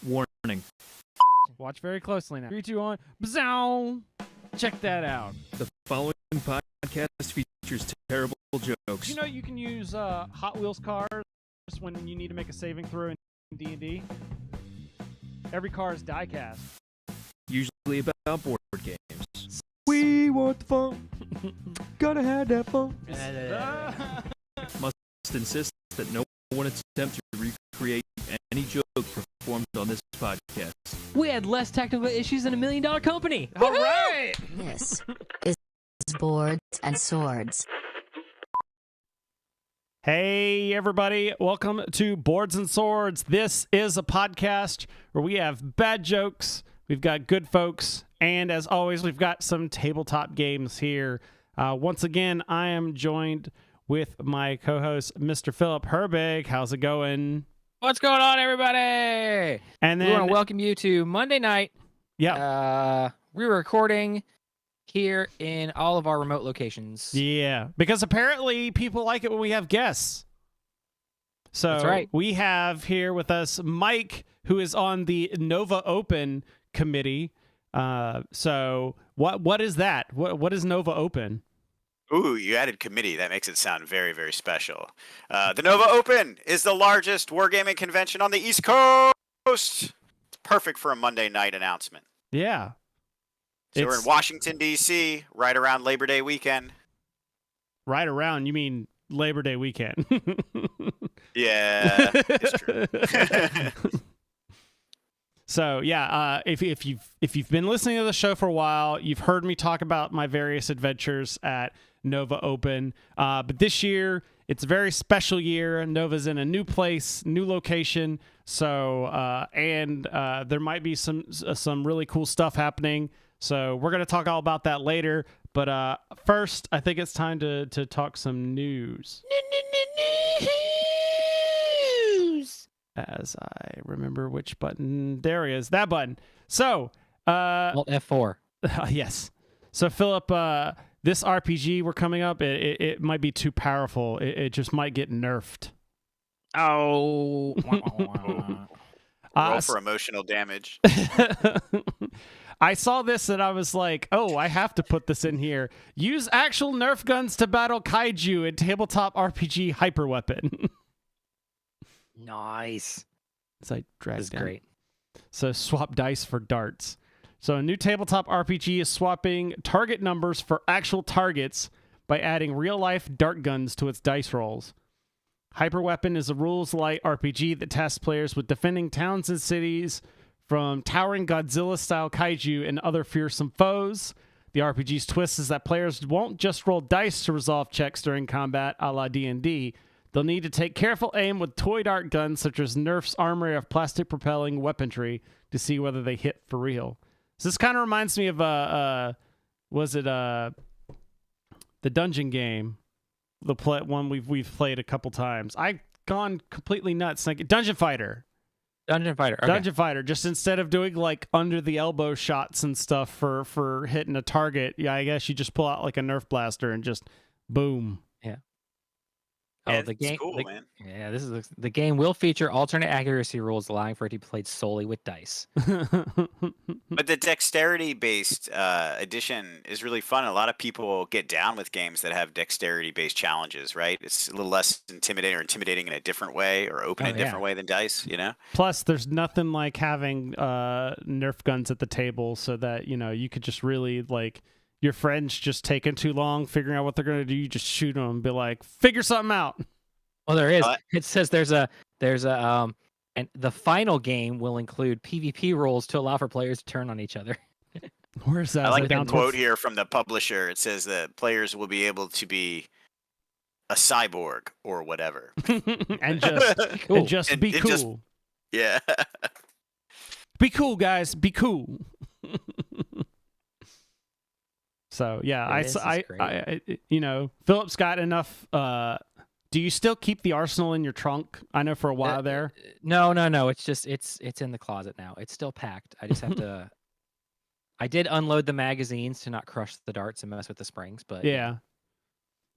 Warning. Watch very closely now. 3, 2, 1. Bzow! Check that out. The following podcast features terrible jokes. You know you can use Hot Wheels cars when you need to make a saving throw in D&D. Every car is die-cast. Usually about board games. We want the fun. Gotta have that fun. Must insist that no one attempt to recreate any joke performed on this podcast. We had less technical issues than $1 million company. All right! This is Boards and Swords. Hey, everybody. Welcome to Boards and Swords. This is a podcast where we have bad jokes, we've got good folks, and as always, we've got some tabletop games here. Once again, I am joined with my co-host, Mr. Philip Herbig. How's it going? What's going on, everybody? And then We want to welcome you to Monday night. Yeah. We're recording here in all of our remote locations. Yeah, because apparently people like it when we have guests. So That's right. We have here with us Mike, who is on the Nova Open committee. So what is that? What is Nova Open? Ooh, you added committee. That makes it sound very, very special. The Nova Open is the largest wargaming convention on the East Coast. It's perfect for a Monday night announcement. Yeah. So we're in Washington, D.C., right around Labor Day weekend. Right around, you mean Labor Day weekend. Yeah, it's true. So yeah, if you've been listening to the show for a while, you've heard me talk about my various adventures at Nova Open. But this year, it's a very special year. Nova's in a new place, new location. So and there might be some really cool stuff happening. So we're gonna talk all about that later. But first, I think it's time to talk some news. As I remember which button. There he is. That button. So, Alt F4. yes. So, Philip, this RPG we're coming up, it might be too powerful. It just might get nerfed. Oh. Roll for emotional damage. I saw this and I was like, oh, I have to put this in here. Use actual Nerf guns to battle kaiju in tabletop RPG hyper weapon. Nice. As I drag This is down. great. So swap dice for darts. So a new tabletop RPG is swapping target numbers for actual targets by adding real-life dart guns to its dice rolls. Hyperweapon is a rules-light RPG that tasks players with defending towns and cities from towering Godzilla-style kaiju and other fearsome foes. The RPG's twist is that players won't just roll dice to resolve checks during combat a la D&D. They'll need to take careful aim with toy dart guns such as Nerf's armory of plastic propelling weaponry to see whether they hit for real. So this kind of reminds me of the dungeon game, the one we've played a couple times. I've gone completely nuts. Like Dungeon Fighter. Dungeon Fighter. Okay. Dungeon Fighter. Just instead of doing like under the elbow shots and stuff for hitting a target, yeah, I guess you just pull out like a Nerf blaster and just boom. Yeah, the it's game. cool, man. Yeah, the game will feature alternate accuracy rules, allowing for it to be played solely with dice. But the dexterity-based edition is really fun. A lot of people get down with games that have dexterity-based challenges, right? It's a little less intimidating or intimidating in a different way or open in a different way than dice, you know? Plus, there's nothing like having Nerf guns at the table so that, you could just really, like, your friends just taking too long figuring out what they're going to do. You just shoot them and be like, figure something out. Well, there is. It says there's a and the final game will include PvP rules to allow for players to turn on each other. Where's that? I like the down quote here from the publisher. It says that players will be able to be a cyborg or whatever. and just be cool. Yeah. Be cool, guys. Be cool. So yeah, I Philip's got enough. Do you still keep the arsenal in your trunk? I know for a while there. No. It's just it's in the closet now. It's still packed. I just have to. I did unload the magazines to not crush the darts and mess with the springs, but yeah.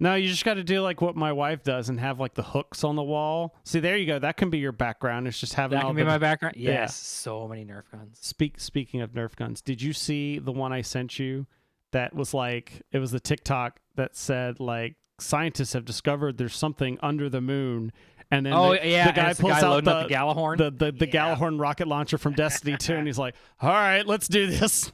No, you just got to do like what my wife does and have like the hooks on the wall. See, there you go. That can be your background. It's just having That all can be the... my background. Yes, Yeah. so many Nerf guns. Speaking of Nerf guns, did you see the one I sent you that was like, it was the TikTok that said like, scientists have discovered there's something under the moon, and then the guy pulls out loading up the Gallahorn. the Gallahorn rocket launcher from Destiny 2, and he's like, all right, let's do this.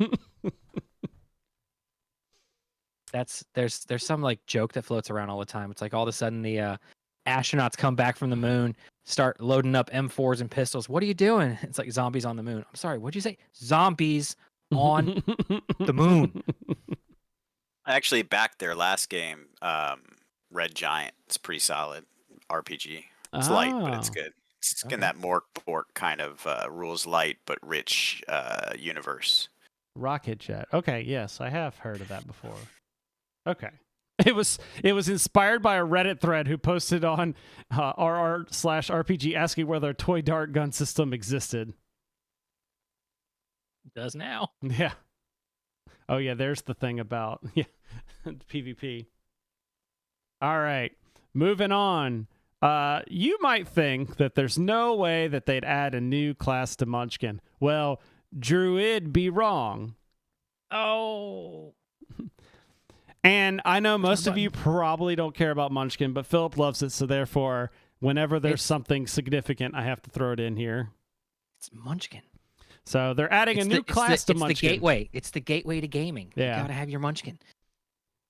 There's some like joke that floats around all the time. It's like all of a sudden the astronauts come back from the moon, start loading up M4s and pistols. What are you doing? It's like zombies on the moon. I'm sorry, what'd you say? Zombies on the moon. I actually backed their last game, Red Giant. It's pretty solid RPG. It's light, but it's good. It's in that Mork Bork kind of rules light but rich universe. Rocket Jet. Okay, yes, I have heard of that before. Okay. It was inspired by a Reddit thread who posted on rr/RPG asking whether a toy dart gun system existed. It does now. Yeah. Oh yeah, there's the thing about PvP. All right, moving on. You might think that there's no way that they'd add a new class to Munchkin. Well, Druid be wrong. Oh. And I know most of you probably don't care about Munchkin, but Philip loves it, so therefore, whenever there's something significant, I have to throw it in here. It's Munchkin. So they're adding a new class to Munchkin. It's the gateway. It's the gateway to gaming. Yeah. You gotta have your Munchkin.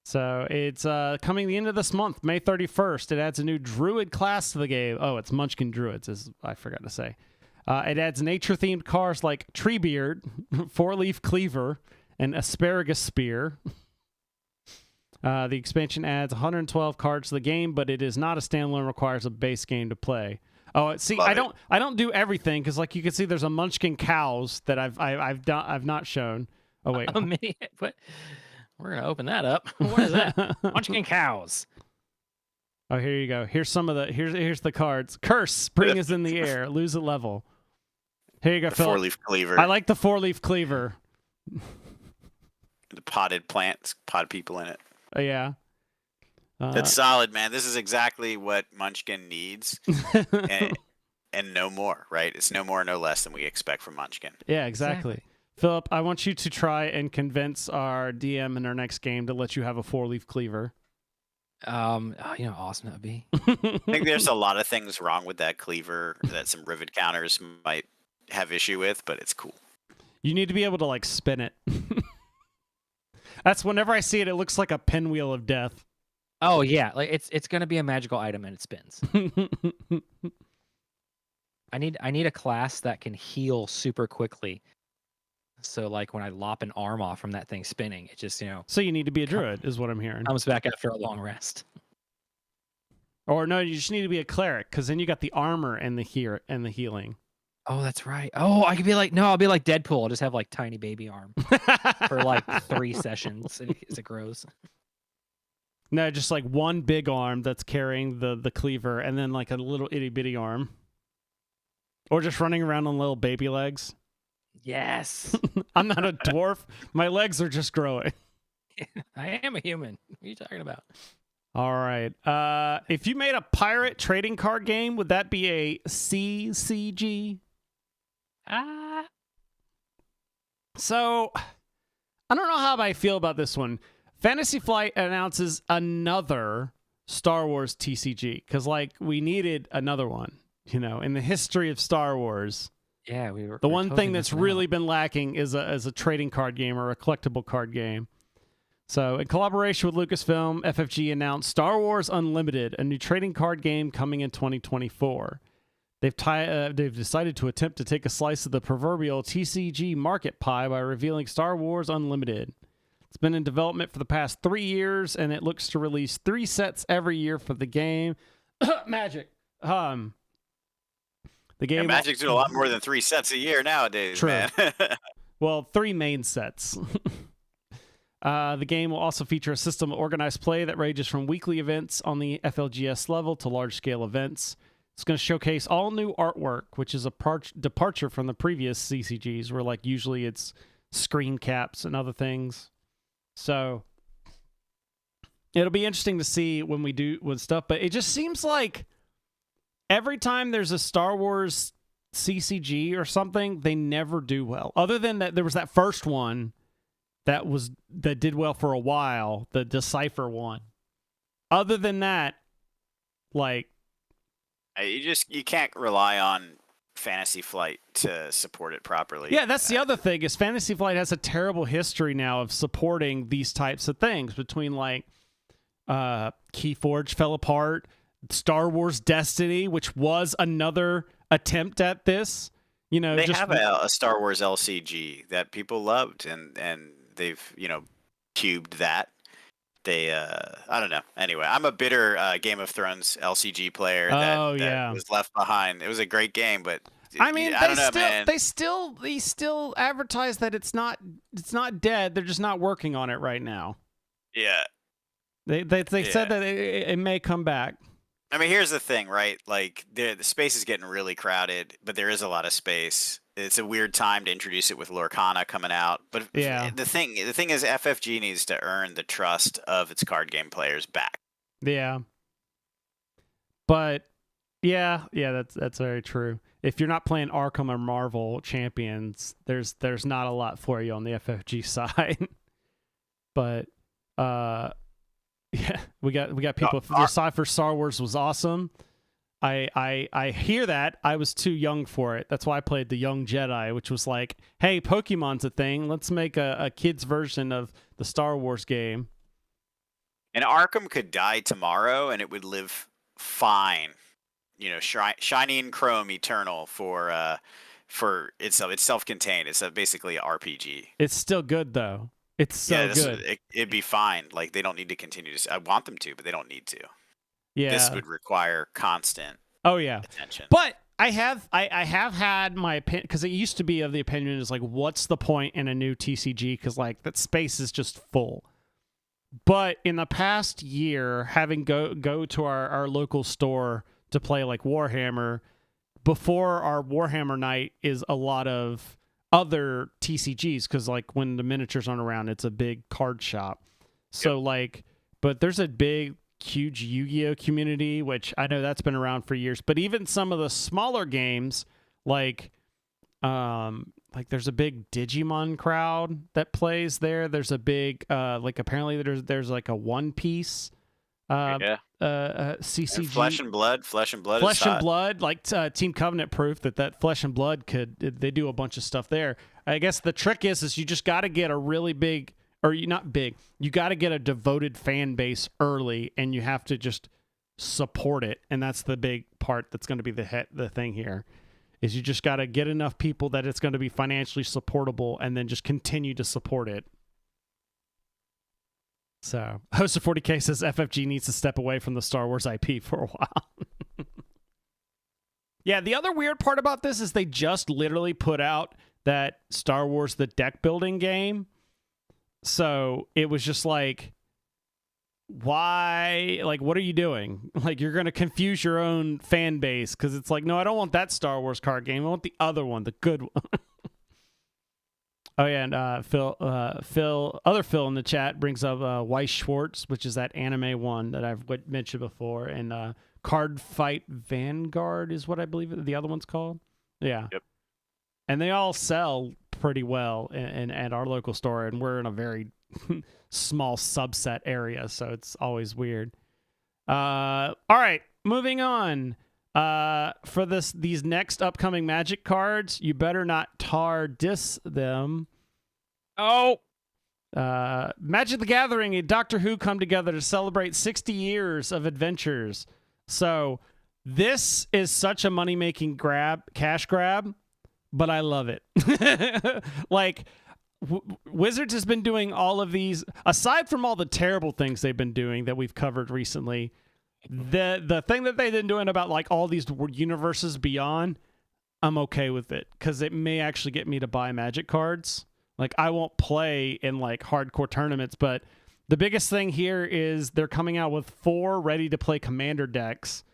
So it's coming the end of this month, May 31st. It adds a new Druid class to the game. Oh, it's Munchkin Druids, as I forgot to say. It adds nature-themed cars like Treebeard, Four-Leaf Cleaver, and Asparagus Spear. The expansion adds 112 cards to the game, but it is not a standalone. Requires a base game to play. Oh, see, I don't do everything because, like you can see, there's a Munchkin Cows that I've not shown. Oh wait, a mini, but we're gonna open that up. What is that? Munchkin Cows. Oh, here you go. Here's some of the here's the cards. Curse, spring is in the air. Lose a level. Here you go, Phil. Four-leaf cleaver. I like the four-leaf cleaver. The potted plants, pod people in it. Yeah. That's solid, man. This is exactly what Munchkin needs, and no more, right? It's no more, no less than we expect from Munchkin. Yeah, exactly. Philip, I want you to try and convince our DM in our next game to let you have a four-leaf cleaver. You know how awesome that would be. I think there's a lot of things wrong with that cleaver that some rivet counters might have issue with, but it's cool. You need to be able to like spin it. That's whenever I see it, it looks like a pinwheel of death. Oh yeah, like it's gonna be a magical item and it spins. I need a class that can heal super quickly. So like when I lop an arm off from that thing spinning, it just So you need to be a druid, is what I'm hearing. Comes back after a long rest. Or no, you just need to be a cleric because then you got the armor and the healing. Oh, that's right. Oh, I'll be like Deadpool. I'll just have like tiny baby arm for like 3 sessions as it grows. No, just like one big arm that's carrying the cleaver, and then like a little itty bitty arm, or just running around on little baby legs. Yes. I'm not a dwarf. My legs are just growing. I am a human. What are you talking about? All right. If you made a pirate trading card game, would that be a CCG? So, I don't know how I feel about this one. Fantasy Flight announces another Star Wars TCG because, like, we needed another one, in the history of Star Wars. Yeah, we're one thing that's really been lacking is a trading card game or a collectible card game. So, in collaboration with Lucasfilm, FFG announced Star Wars Unlimited, a new trading card game coming in 2024. They've decided to attempt to take a slice of the proverbial TCG market pie by revealing Star Wars Unlimited. It's been in development for the past 3 years, and it looks to release 3 sets every year for the game. Magic. The game. Yeah, Magic's doing a lot more than 3 sets a year nowadays, True. man. Well, 3 main sets. The game will also feature a system of organized play that ranges from weekly events on the FLGS level to large-scale events. It's going to showcase all new artwork, which is a departure from the previous CCGs, where like usually it's screen caps and other things. So It'll be interesting to see when we do with stuff, but it just seems like every time there's a Star Wars CCG or something, they never do well. Other than that, there was that first one that did well for a while, the Decipher one. Other than that, like, you can't rely on Fantasy Flight to support it properly. Yeah, that's the other thing is Fantasy Flight has a terrible history now of supporting these types of things between like Keyforge fell apart, Star Wars Destiny, which was another attempt at this. You know, they just have a Star Wars LCG that people loved, and they've cubed that. They I don't know. Anyway, I'm a bitter Game of Thrones LCG player that was left behind. It was a great game, but I mean, I don't know, man. they still advertise that it's not dead. They're just not working on it right now. Yeah. They said that it may come back. I mean, here's the thing, right? Like the space is getting really crowded, but there is a lot of space. It's a weird time to introduce it with Lorcana coming out. But the thing is FFG needs to earn the trust of its card game players back. Yeah. But yeah, that's very true. If you're not playing Arkham or Marvel Champions, there's not a lot for you on the FFG side. But yeah, we got people. Decipher Star Wars was awesome. I hear that. I was too young for it. That's why I played the Young Jedi, which was like, hey, Pokemon's a thing. Let's make a kid's version of the Star Wars game. And Arkham could die tomorrow, and it would live fine. Shiny and Chrome Eternal for itself. It's self-contained. It's basically an RPG. It's still good though. It's so good. It'd be fine. Like they don't need to continue to. I want them to, but they don't need to. Yeah. This would require constant. Attention. But I have had my opinion, because it used to be of the opinion is like, what's the point in a new TCG? Because like that space is just full. But in the past year, having go to our local store to play like Warhammer, before our Warhammer night is a lot of other TCGs, because like when the miniatures aren't around, it's a big card shop. So like, but there's a big, huge Yu-Gi-Oh community, which I know that's been around for years. But even some of the smaller games, like there's a big Digimon crowd that plays there. There's a big apparently there's like a One Piece CCG. And Flesh and Blood Flesh and Blood, like Team Covenant proof that Flesh and Blood they do a bunch of stuff there. I guess the trick is you just got to get a really big, or you got to get a devoted fan base early, and you have to just support it. And that's the big part that's going to be the thing here, is you just got to get enough people that it's going to be financially supportable, and then just continue to support it. So, Host of 40K says FFG needs to step away from the Star Wars IP for a while. Yeah, the other weird part about this is they just literally put out that Star Wars the deck building game. So, it was just like, why? Like, what are you doing? Like, you're going to confuse your own fan base, because it's like, no, I don't want that Star Wars card game. I want the other one, the good one. Oh yeah, and Phil in the chat brings up Weiss Schwartz, which is that anime one that I've mentioned before, and Card Fight Vanguard is what I believe the other one's called. Yeah. Yep. And they all sell pretty well at our local store, and we're in a very small subset area, so it's always weird. All right, moving on. For these next upcoming Magic cards, you better not diss them. Oh! Magic the Gathering and Doctor Who come together to celebrate 60 years of adventures. So, this is such a money-making cash grab, but I love it. Like, Wizards has been doing all of these, aside from all the terrible things they've been doing that we've covered recently. The thing that they've been doing about like all these universes beyond, I'm okay with it, because it may actually get me to buy Magic cards. Like, I won't play in like hardcore tournaments, but the biggest thing here is they're coming out with 4 ready to play Commander decks,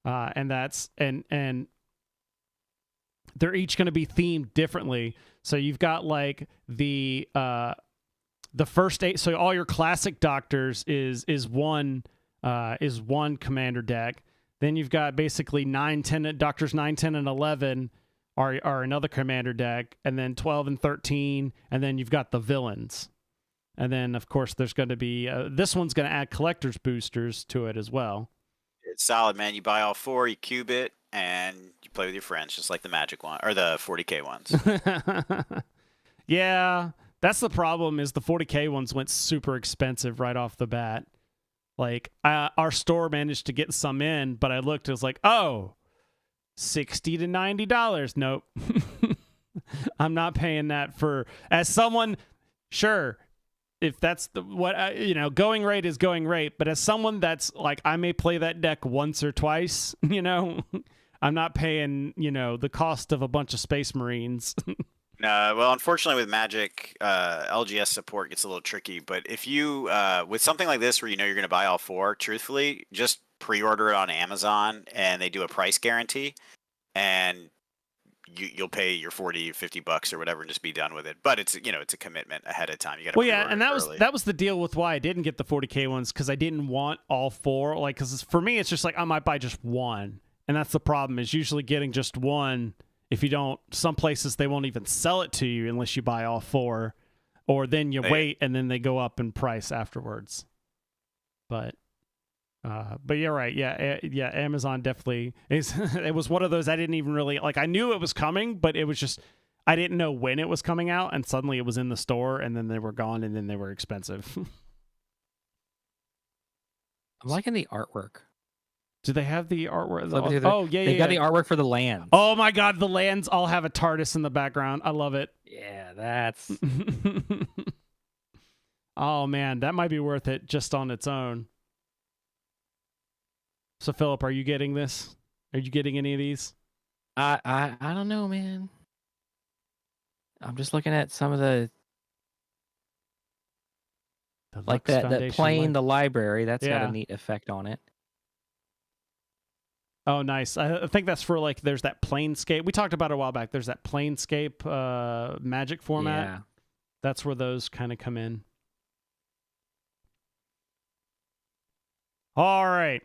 and they're each going to be themed differently. So you've got like the the first 8. So all your classic doctors is one commander deck. Then you've got basically 9, 10 doctors 9, 10, and 11 are another commander deck, and then 12 and 13, and then you've got the villains. And then of course there's going to be this one's going to add collector's boosters to it as well. It's solid, man. You buy all 4, you cube it, and you play with your friends, just like the Magic one or the 40K ones. Yeah, that's the problem. Is the 40K ones went super expensive right off the bat. Like our store managed to get some in, but I looked, it was like, oh, $60 to $90. Nope. I'm not paying that for, as someone, sure, if that's going rate is going rate, but as someone that's like, I may play that deck once or twice, I'm not paying, the cost of a bunch of Space Marines. No, well, unfortunately with Magic, LGS support gets a little tricky, but if you, with something like this where you're going to buy all 4, truthfully, just pre-order it on Amazon and they do a price guarantee, and you'll pay your $40, $50 or whatever and just be done with it. But it's, it's a commitment ahead of time. You got to and that was the deal with why I didn't get the 40K ones, because I didn't want all 4. Like, because for me, it's just like I might buy just one, and that's the problem. Is usually getting just one. If you don't, some places they won't even sell it to you unless you buy all 4, or then you wait and then they go up in price afterwards. But you're right. Yeah. Amazon definitely is. It was one of those I didn't even really like. I knew it was coming, but it was just I didn't know when it was coming out, and suddenly it was in the store, and then they were gone, and then they were expensive. I'm liking the artwork. Do they have the artwork? Oh, yeah, They got the artwork for the lands. Oh, my God. The lands all have a TARDIS in the background. I love it. Yeah, that's... Oh, man. That might be worth it just on its own. So, Philip, are you getting this? Are you getting any of these? I don't know, man. I'm just looking at some of the like that plane, the library. That's got a neat effect on it. Oh, nice. I think that's for, like, there's that Planescape. We talked about it a while back. There's that Planescape Magic format. Yeah. That's where those kind of come in. All right.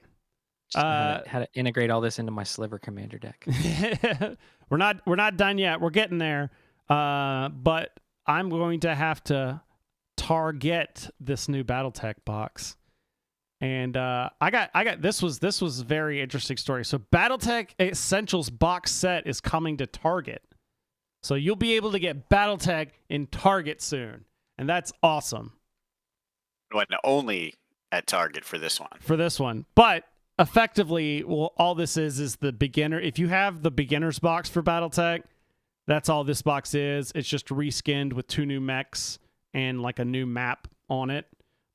How to integrate all this into my Sliver Commander deck. We're not done yet. We're getting there. But I'm going to have to target this new BattleTech box. And I got this was a very interesting story. So BattleTech Essentials box set is coming to Target. So you'll be able to get BattleTech in Target soon. And that's awesome. What, only at Target for this one. For this one. But effectively, well, all this is the beginner. If you have the beginner's box for BattleTech, that's all this box is. It's just reskinned with 2 new mechs and like a new map on it.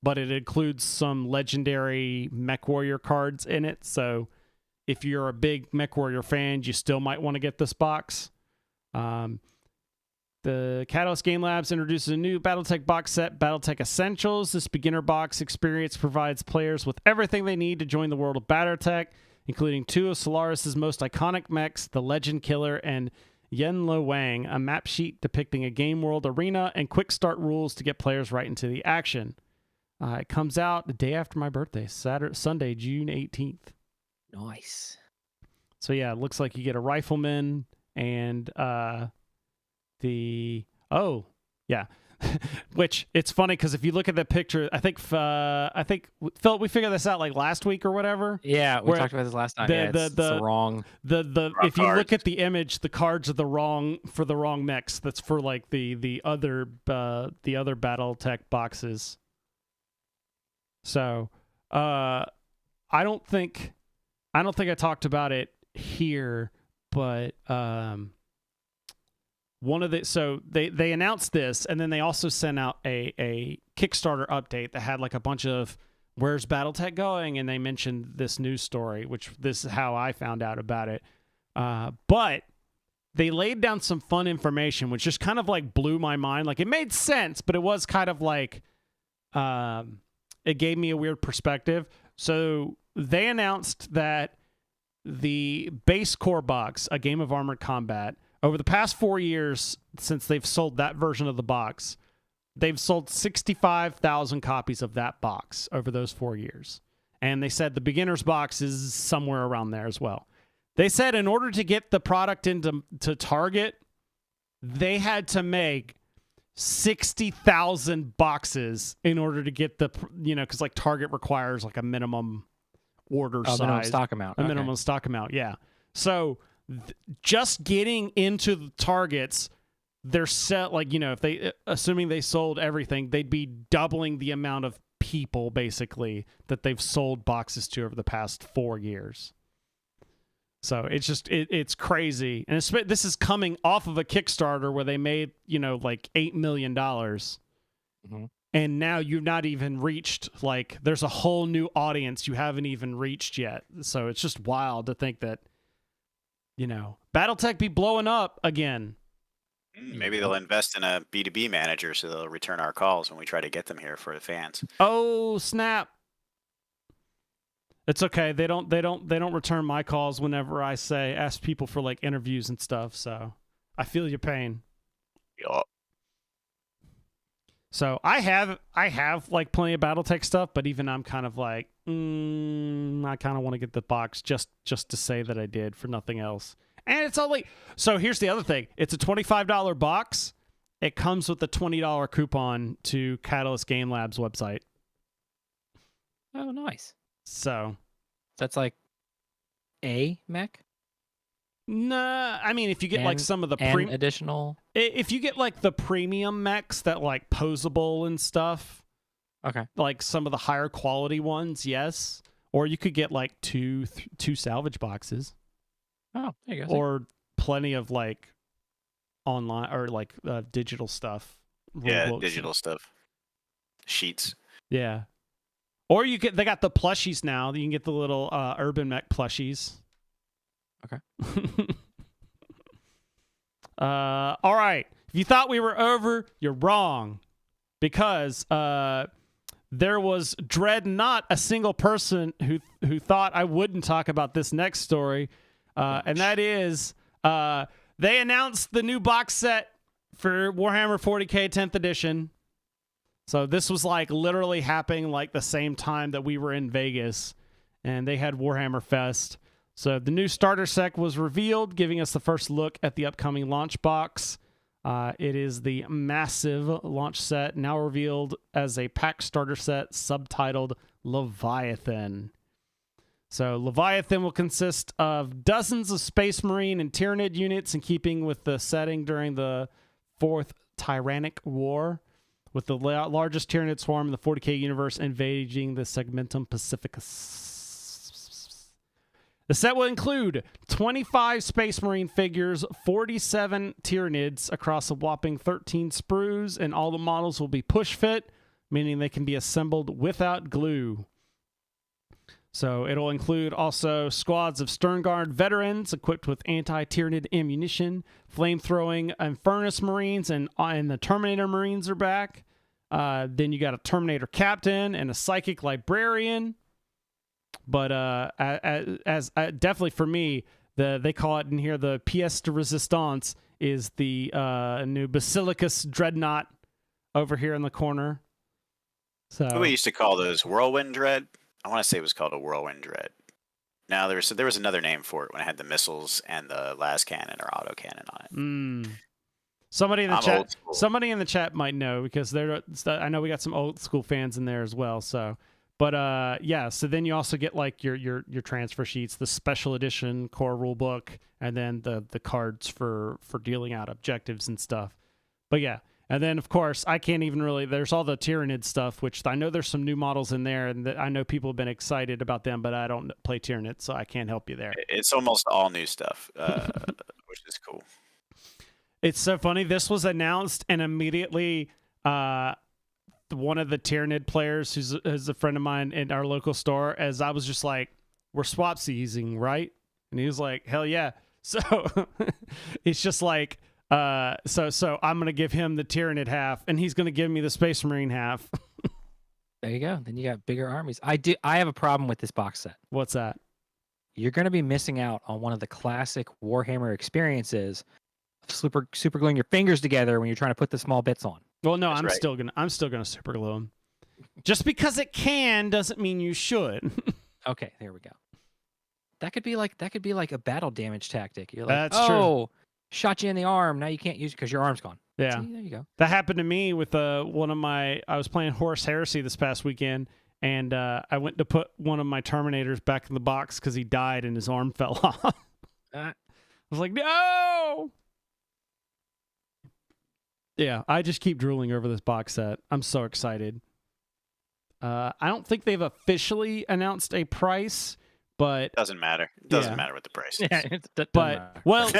But it includes some legendary Mech Warrior cards in it. So if you're a big Mech Warrior fan, you still might want to get this box. The Catalyst Game Labs introduces a new BattleTech box set, BattleTech Essentials. This beginner box experience provides players with everything they need to join the world of BattleTech, including 2 of Solaris's most iconic mechs, the Legend Killer and Yen Lo Wang, a map sheet depicting a game world arena, and quick start rules to get players right into the action. It comes out the day after my birthday, Sunday, June 18th. Nice. So yeah, it looks like you get a rifleman and which it's funny because if you look at the picture, I think Phil, we figured this out like last week or whatever. Yeah, we talked about this last time. It's wrong. If you look at the image, the cards are the wrong mechs. That's for like the other BattleTech boxes. So, I don't think I talked about it here, but they announced this, and then they also sent out a Kickstarter update that had like a bunch of where's BattleTech going, and they mentioned this news story, which this is how I found out about it. But they laid down some fun information, which just kind of like blew my mind. Like it made sense, but it was kind of like it gave me a weird perspective. So they announced that the base core box, A Game of Armored Combat, over the past 4 years since they've sold that version of the box, They've sold 65,000 copies of that box over those 4 years. And they said the beginner's box is somewhere around there as well. They said in order to get the product into Target, they had to make 60,000 boxes in order to get the, because like Target requires like a minimum order size. Minimum stock amount. A minimum stock amount, yeah. So just getting into the Targets, they're set, like, if they, assuming they sold everything, they'd be doubling the amount of people basically that they've sold boxes to over the past 4 years. So it's just it's crazy, and this is coming off of a Kickstarter where they made like $8 million, and now you've not even reached, like, there's a whole new audience you haven't even reached yet. So it's just wild to think that BattleTech be blowing up again. Maybe they'll invest in a B2B manager so they'll return our calls when we try to get them here for the fans. Oh snap! It's okay. They don't return my calls whenever I ask people for like interviews and stuff. So I feel your pain. Yup. So I have like plenty of BattleTech stuff, but even I'm kind of like, I kind of want to get the box just to say that I did, for nothing else. And it's only, so here's the other thing. It's a $25 box. It comes with a $20 coupon to Catalyst Game Labs website. Oh, nice. So that's like a mech? Nah, I mean, if you get like some of the additional, if you get like the premium mechs that like posable and stuff, okay, like some of the higher quality ones, yes. Or you could get like two salvage boxes. Oh, there you go. Or plenty of like online or like digital stuff. Yeah, digital stuff. Sheets. Yeah. Or they got the plushies now. You can get the little Urban Mech plushies. Okay. All right. If you thought we were over, you're wrong. Because there was not a single person who thought I wouldn't talk about this next story. And that is, they announced the new box set for Warhammer 40k 10th edition. So this was like literally happening like the same time that we were in Vegas, and they had Warhammer Fest. So the new starter set was revealed, giving us the first look at the upcoming launch box. It is the massive launch set, now revealed as a pack starter set subtitled Leviathan. So Leviathan will consist of dozens of Space Marine and Tyranid units in keeping with the setting during the Fourth Tyrannic War, with the largest Tyranid swarm in the 40k universe invading the Segmentum Pacificus. The set will include 25 Space Marine figures, 47 Tyranids across a whopping 13 sprues, and all the models will be push fit, meaning they can be assembled without glue. So it'll include also squads of Sternguard veterans equipped with anti-Tyranid ammunition, flame-throwing Infernus Marines, and the Terminator Marines are back. Then you got a Terminator Captain and a Psychic Librarian. But as definitely for me, they call it in here the pièce de résistance is the new Basilicus Dreadnought over here in the corner. So we used to call those Whirlwind Dread. I want to say it was called a Whirlwind Dread. Now there was another name for it when it had the missiles and the las cannon or auto cannon on it. Somebody in the chat might know, because I know we got some old school fans in there as well. So, but yeah. So then you also get like your transfer sheets, the special edition core rulebook, and then the cards for dealing out objectives and stuff. But yeah. And then, of course, I can't even really... There's all the Tyranid stuff, which I know there's some new models in there, and I know people have been excited about them, but I don't play Tyranid, so I can't help you there. It's almost all new stuff, which is cool. It's so funny. This was announced, and immediately one of the Tyranid players, who's a friend of mine in our local store, as I was just like, we're swap seizing, right? And he was like, hell yeah. So it's just like... So I'm going to give him the Tyranid half, and he's going to give me the Space Marine half. There you go. Then you got bigger armies. I have a problem with this box set. What's that? You're going to be missing out on one of the classic Warhammer experiences super gluing your fingers together when you're trying to put the small bits on. Well, no, That's I'm right. still gonna super glue them. Just because it can doesn't mean you should. Okay, there we go. That could be like a battle damage tactic. You're like, That's true. oh, shot you in the arm. Now you can't use it because your arm's gone. Yeah. See, there you go. That happened to me with I was playing Horus Heresy this past weekend, and I went to put one of my Terminators back in the box because he died and his arm fell off. I was like, no! Yeah, I just keep drooling over this box set. I'm so excited. I don't think they've officially announced a price, but Doesn't matter. It doesn't matter what the price is. Yeah, but well,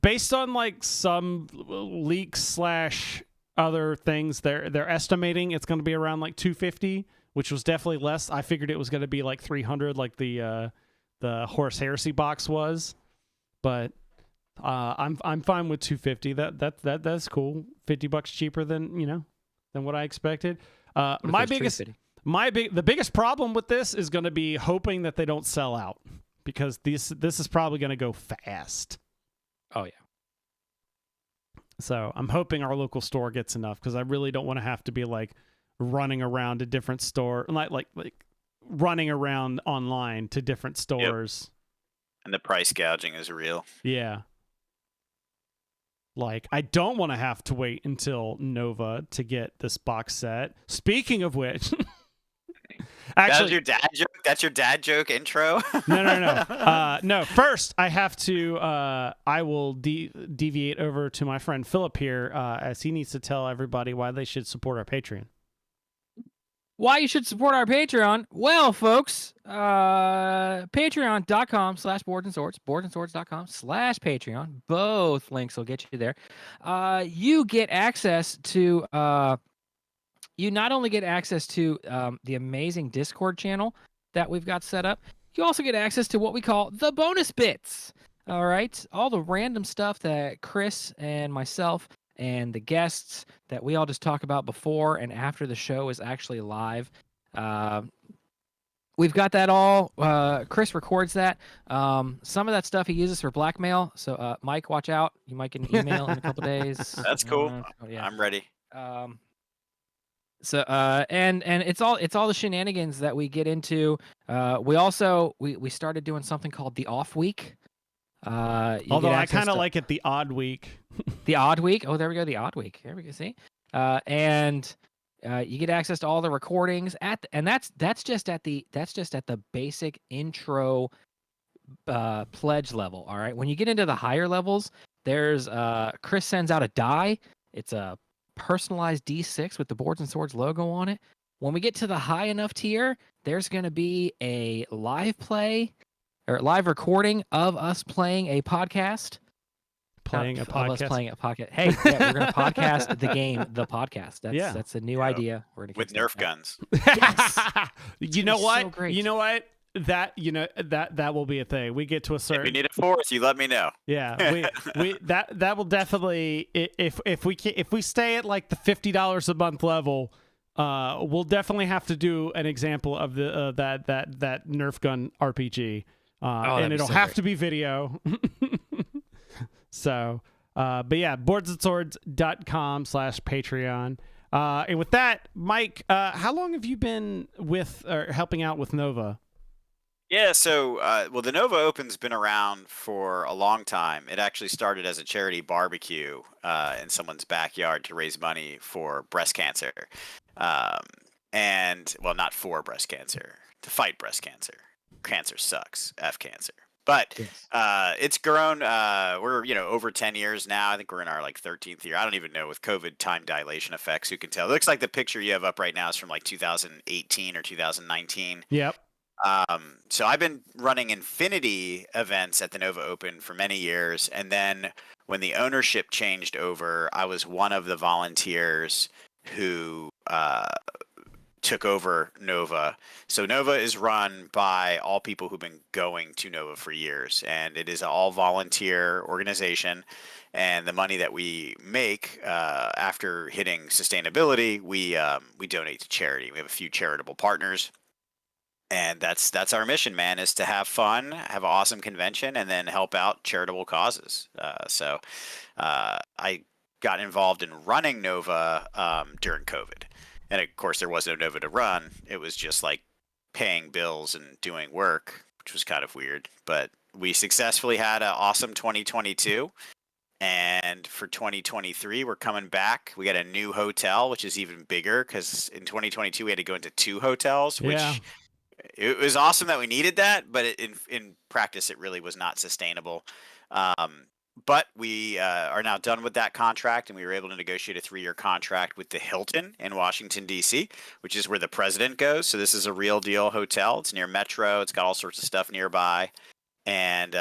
based on like some leaks / other things, they're estimating it's going to be around like $250, which was definitely less. I figured it was going to be like $300, like the Horus Heresy box was, but I'm fine with $250. That's cool. $50 cheaper than what I expected. The biggest problem with this is going to be hoping that they don't sell out, because this is probably going to go fast. Oh yeah. So I'm hoping our local store gets enough, because I really don't want to have to be like running around to different store, like running around online to different stores. Yep. And the price gouging is real. Yeah. Like, I don't want to have to wait until Nova to get this box set. Speaking of which, actually, that's your dad joke intro. No. No, first I have to. I will deviate over to my friend Philip here, as he needs to tell everybody why they should support our Patreon. Why you should support our Patreon? Well, folks, patreon.com/boardsandswords, boardsandswords.com/Patreon. Both links will get you there. You get access to, you not only get access to the amazing Discord channel that we've got set up, you also get access to what we call the bonus bits. All right, all the random stuff that Chris and myself and the guests that we all just talk about before and after the show is actually live. We've got that all. Chris records that. Some of that stuff he uses for blackmail. So, Mike, watch out. You might get an email in a couple days. That's cool. Yeah. I'm ready. And it's all the shenanigans that we get into. We started doing something called the off week. Although I kind of like it the odd week. The odd week. Oh, there we go. The odd week. There we go. See, and you get access to all the recordings and that's just at the basic intro pledge level. All right. When you get into the higher levels, there's Chris sends out a die. It's a personalized D6 with the Boards and Swords logo on it. When we get to the high enough tier, there's going to be a live play or live recording of us playing a podcast. Playing a podcast. Hey, yeah, we're gonna podcast the game, the podcast. That's a new idea. We're gonna with Nerf guns. Yes. You know what? So great. You know what? That will be a thing. We get to a certain. If you need a fourth, you let me know. Yeah, we that will definitely, if we stay at like the $50 a month level, we'll definitely have to do an example of the that Nerf gun RPG. And it'll have to be video. So, but yeah, boardsandswords.com/Patreon. And with that, Mike, how long have you been helping out with Nova? Yeah, so, the Nova Open's been around for a long time. It actually started as a charity barbecue in someone's backyard to raise money for breast cancer. Not for breast cancer, to fight breast cancer. Cancer sucks. F cancer. But Yes. It's grown. We're over 10 years now. I think we're in our 13th year. I don't even know with COVID time dilation effects. Who can tell? It looks like the picture you have up right now is from 2018 or 2019. Yep. So I've been running Infinity events at the Nova Open for many years, and then when the ownership changed over, I was one of the volunteers who took over Nova. So Nova is run by all people who've been going to Nova for years, and it is an all volunteer organization. And the money that we make after hitting sustainability, we donate to charity. We have a few charitable partners. And that's our mission, man, is to have fun, have an awesome convention, and then help out charitable causes. I got involved in running Nova during COVID. And of course, there was no Nova to run. It was just like paying bills and doing work, which was kind of weird. But we successfully had an awesome 2022. And for 2023, we're coming back. We got a new hotel, which is even bigger because in 2022, we had to go into 2 hotels, which Yeah. it was awesome that we needed that. But in practice, it really was not sustainable. But we are now done with that contract, and we were able to negotiate a 3-year contract with the Hilton in Washington, D.C., which is where the president goes. So this is a real deal hotel. It's near Metro. It's got all sorts of stuff nearby. And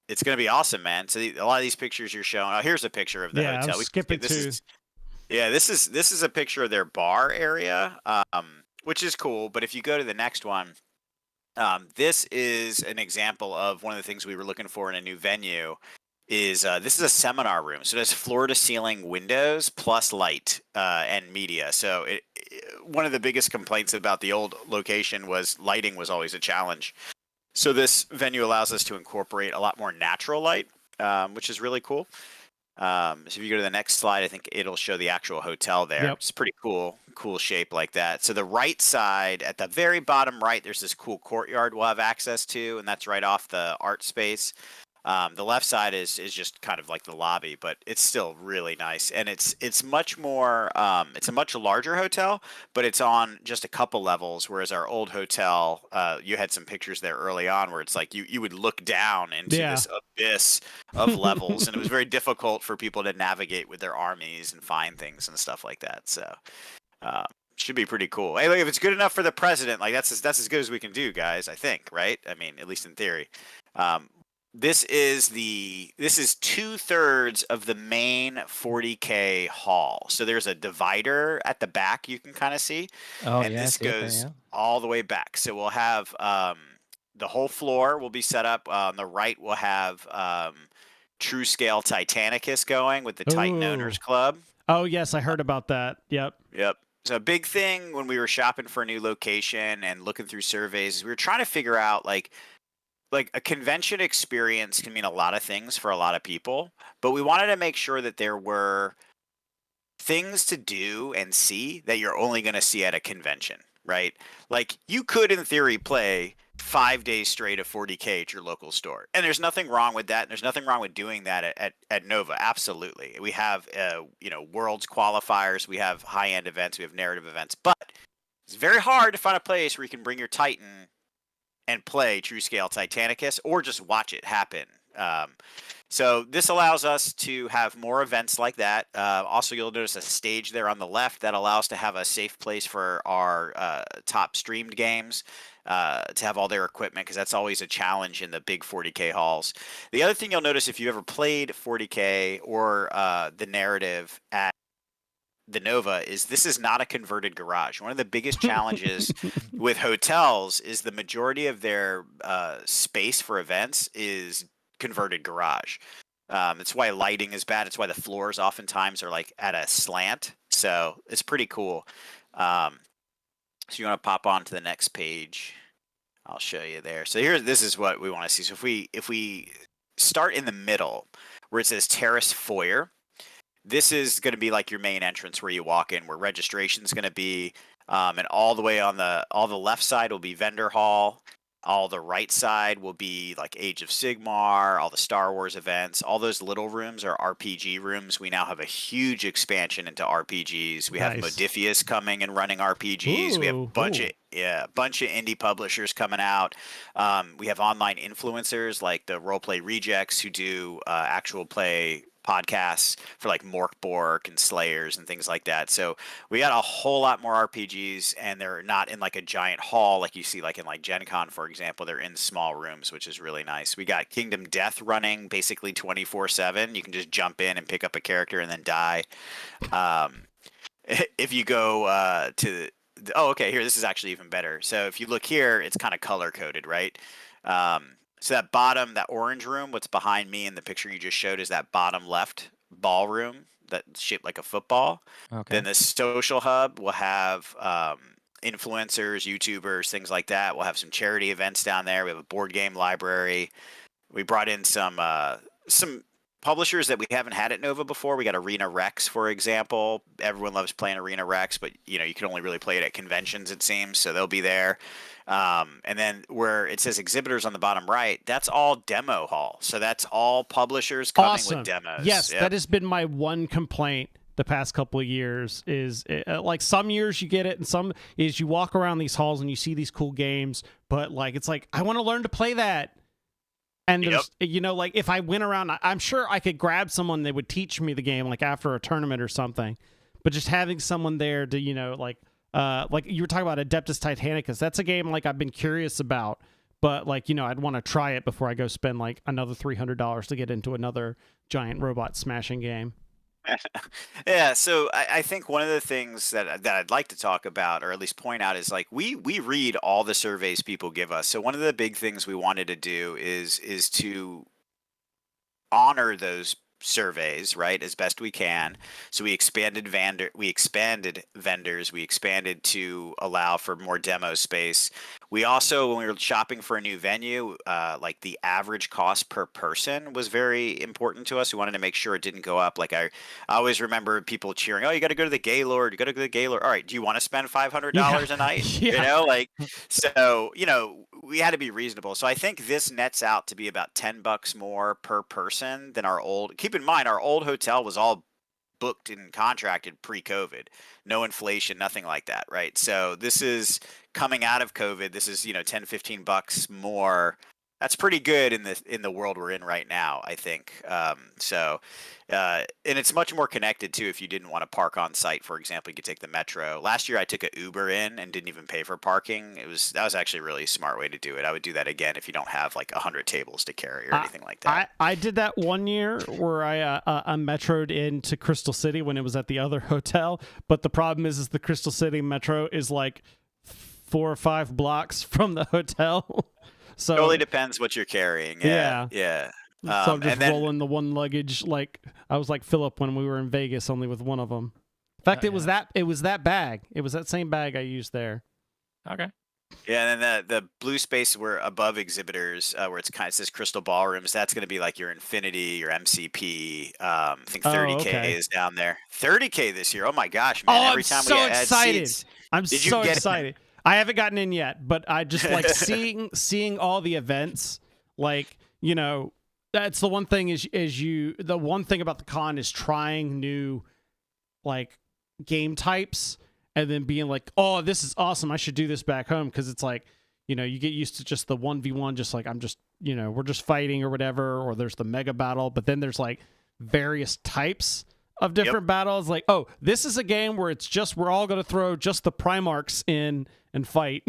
it's going to be awesome, man. So a lot of these pictures you're showing. Oh, here's a picture of the Yeah, hotel. I'll skip it too. This is a picture of their bar area, which is cool. But if you go to the next one, this is an example of one of the things we were looking for in a new venue. This is a seminar room, so it has floor-to-ceiling windows plus light and media. So one of the biggest complaints about the old location was lighting was always a challenge. So this venue allows us to incorporate a lot more natural light, which is really cool. So if you go to the next slide, I think it'll show the actual hotel there. Yep. It's pretty cool shape like that. So the right side, at the very bottom right, there's this cool courtyard we'll have access to, and that's right off the art space. The left side is just kind of like the lobby, but it's still really nice. And it's much more, it's a much larger hotel, but it's on just a couple levels. Whereas our old hotel, you had some pictures there early on where it's like you would look down into this abyss of levels, and it was very difficult for people to navigate with their armies and find things and stuff like that. So, should be pretty cool. Hey, look, if it's good enough for the president, like that's as good as we can do, guys. I think, right? I mean, at least in theory. This is 2/3 of the main 40K hall. So there's a divider at the back you can kind of see. Oh, And yeah, I this see it there, goes yeah. all the way back. So we'll have the whole floor will be set up. On the right, we'll have True Scale Titanicus going with the Titan Owners Ooh. Club. Oh, yes, I heard about that. Yep. Yep. So a big thing when we were shopping for a new location and looking through surveys is we were trying to figure out like a convention experience can mean a lot of things for a lot of people, but we wanted to make sure that there were things to do and see that you're only going to see at a convention, right? Like you could in theory play 5 days straight of 40K at your local store, and there's nothing wrong with that, and there's nothing wrong with doing that at Nova. Absolutely. We have worlds qualifiers, we have high-end events, we have narrative events, but it's very hard to find a place where you can bring your Titan and play True Scale Titanicus or just watch it happen. So this allows us to have more events like that. Also, you'll notice a stage there on the left that allows to have a safe place for our top streamed games to have all their equipment, because that's always a challenge in the big 40K halls. The other thing you'll notice if you ever played 40K or the narrative at the Nova is this is not a converted garage. One of the biggest challenges with hotels is the majority of their space for events is converted garage. It's why lighting is bad. It's why the floors oftentimes are like at a slant. So it's pretty cool. So you want to pop on to the next page. I'll show you there. So this is what we want to see. So if we start in the middle where it says Terrace Foyer, this is going to be like your main entrance where you walk in, where registration is going to be, and all the way on the left side will be vendor hall. All the right side will be like Age of Sigmar, all the Star Wars events. All those little rooms are RPG rooms. We now have a huge expansion into RPGs. We have Nice. Modifius coming and running RPGs. We have a bunch of indie publishers coming out. We have online influencers like the Roleplay Rejects who do actual play podcasts for like Morkborg and Slayers and things like that. So we got a whole lot more RPGs, and they're not in like a giant hall like you see like in like Gen Con, for example. They're in small rooms, which is really nice. We got Kingdom Death running basically 24/7. You can just jump in and pick up a character and then die. If you go here, this is actually even better. So if you look here, it's kind of color coded, right? So that bottom, that orange room, what's behind me in the picture you just showed is that bottom left ballroom that's shaped like a football. Okay. Then the social hub will have influencers, YouTubers, things like that. We'll have some charity events down there. We have a board game library. We brought in some publishers that we haven't had at Nova before. We got Arena Rex, for example. Everyone loves playing Arena Rex, but you can only really play it at conventions, it seems. So they'll be there. And then where it says exhibitors on the bottom right, that's all demo hall. So that's all publishers coming with demos. Yes, that has been my one complaint the past couple of years is like some years you get it and some is you walk around these halls and you see these cool games, but like it's like I want to learn to play that. And there's, like if I went around, I'm sure I could grab someone that would teach me the game, like after a tournament or something. But just having someone there to, like you were talking about Adeptus Titanicus, that's a game like I've been curious about, but like, I'd want to try it before I go spend like another $300 to get into another giant robot smashing game. Yeah, so I think one of the things that I'd like to talk about, or at least point out, is like we read all the surveys people give us. So one of the big things we wanted to do is to honor those surveys, right, as best we can. So we expanded vendors, we expanded to allow for more demo space. We also, when we were shopping for a new venue, like the average cost per person was very important to us. We wanted to make sure it didn't go up. Like I always remember people cheering, "Oh, you got to go to the Gaylord. You got to go to the Gaylord. All right, do you want to spend $500 a night?" Yeah. So we had to be reasonable. So I think this nets out to be about $10 more per person than our old. Keep in mind, our old hotel was all booked and contracted pre-COVID, no inflation, nothing like that, right? So this is coming out of COVID. This is $10-15 more. That's pretty good in the world we're in right now, I think. And it's much more connected too. If you didn't want to park on site, for example, you could take the metro. Last year, I took an Uber in and didn't even pay for parking. That was actually a really smart way to do it. I would do that again if you don't have like 100 tables to carry or anything like that. I did that one year where I metroed into Crystal City when it was at the other hotel. But the problem is the Crystal City metro is like 4 or 5 blocks from the hotel. So totally depends what you're carrying. Yeah. So I'm just rolling the one luggage. Like I was like Philip when we were in Vegas, only with one of them. In fact, it was that bag. It was that same bag I used there. Okay. Yeah, and then the blue space where above exhibitors, where it says Crystal Ballrooms, that's going to be like your Infinity, your MCP. I think 30K is down there. 30K this year. Oh my gosh, man! Every time we add seats, I'm so excited. I haven't gotten in yet, but I just like seeing all the events. Like that's the one thing the one thing about the con is trying new like game types and then being like, oh, this is awesome, I should do this back home, because it's like you get used to just the 1v1, just like I'm just we're just fighting or whatever, or there's the mega battle, but then there's like various types of different battles. Like, oh, this is a game where it's just we're all going to throw just the Primarchs in and fight.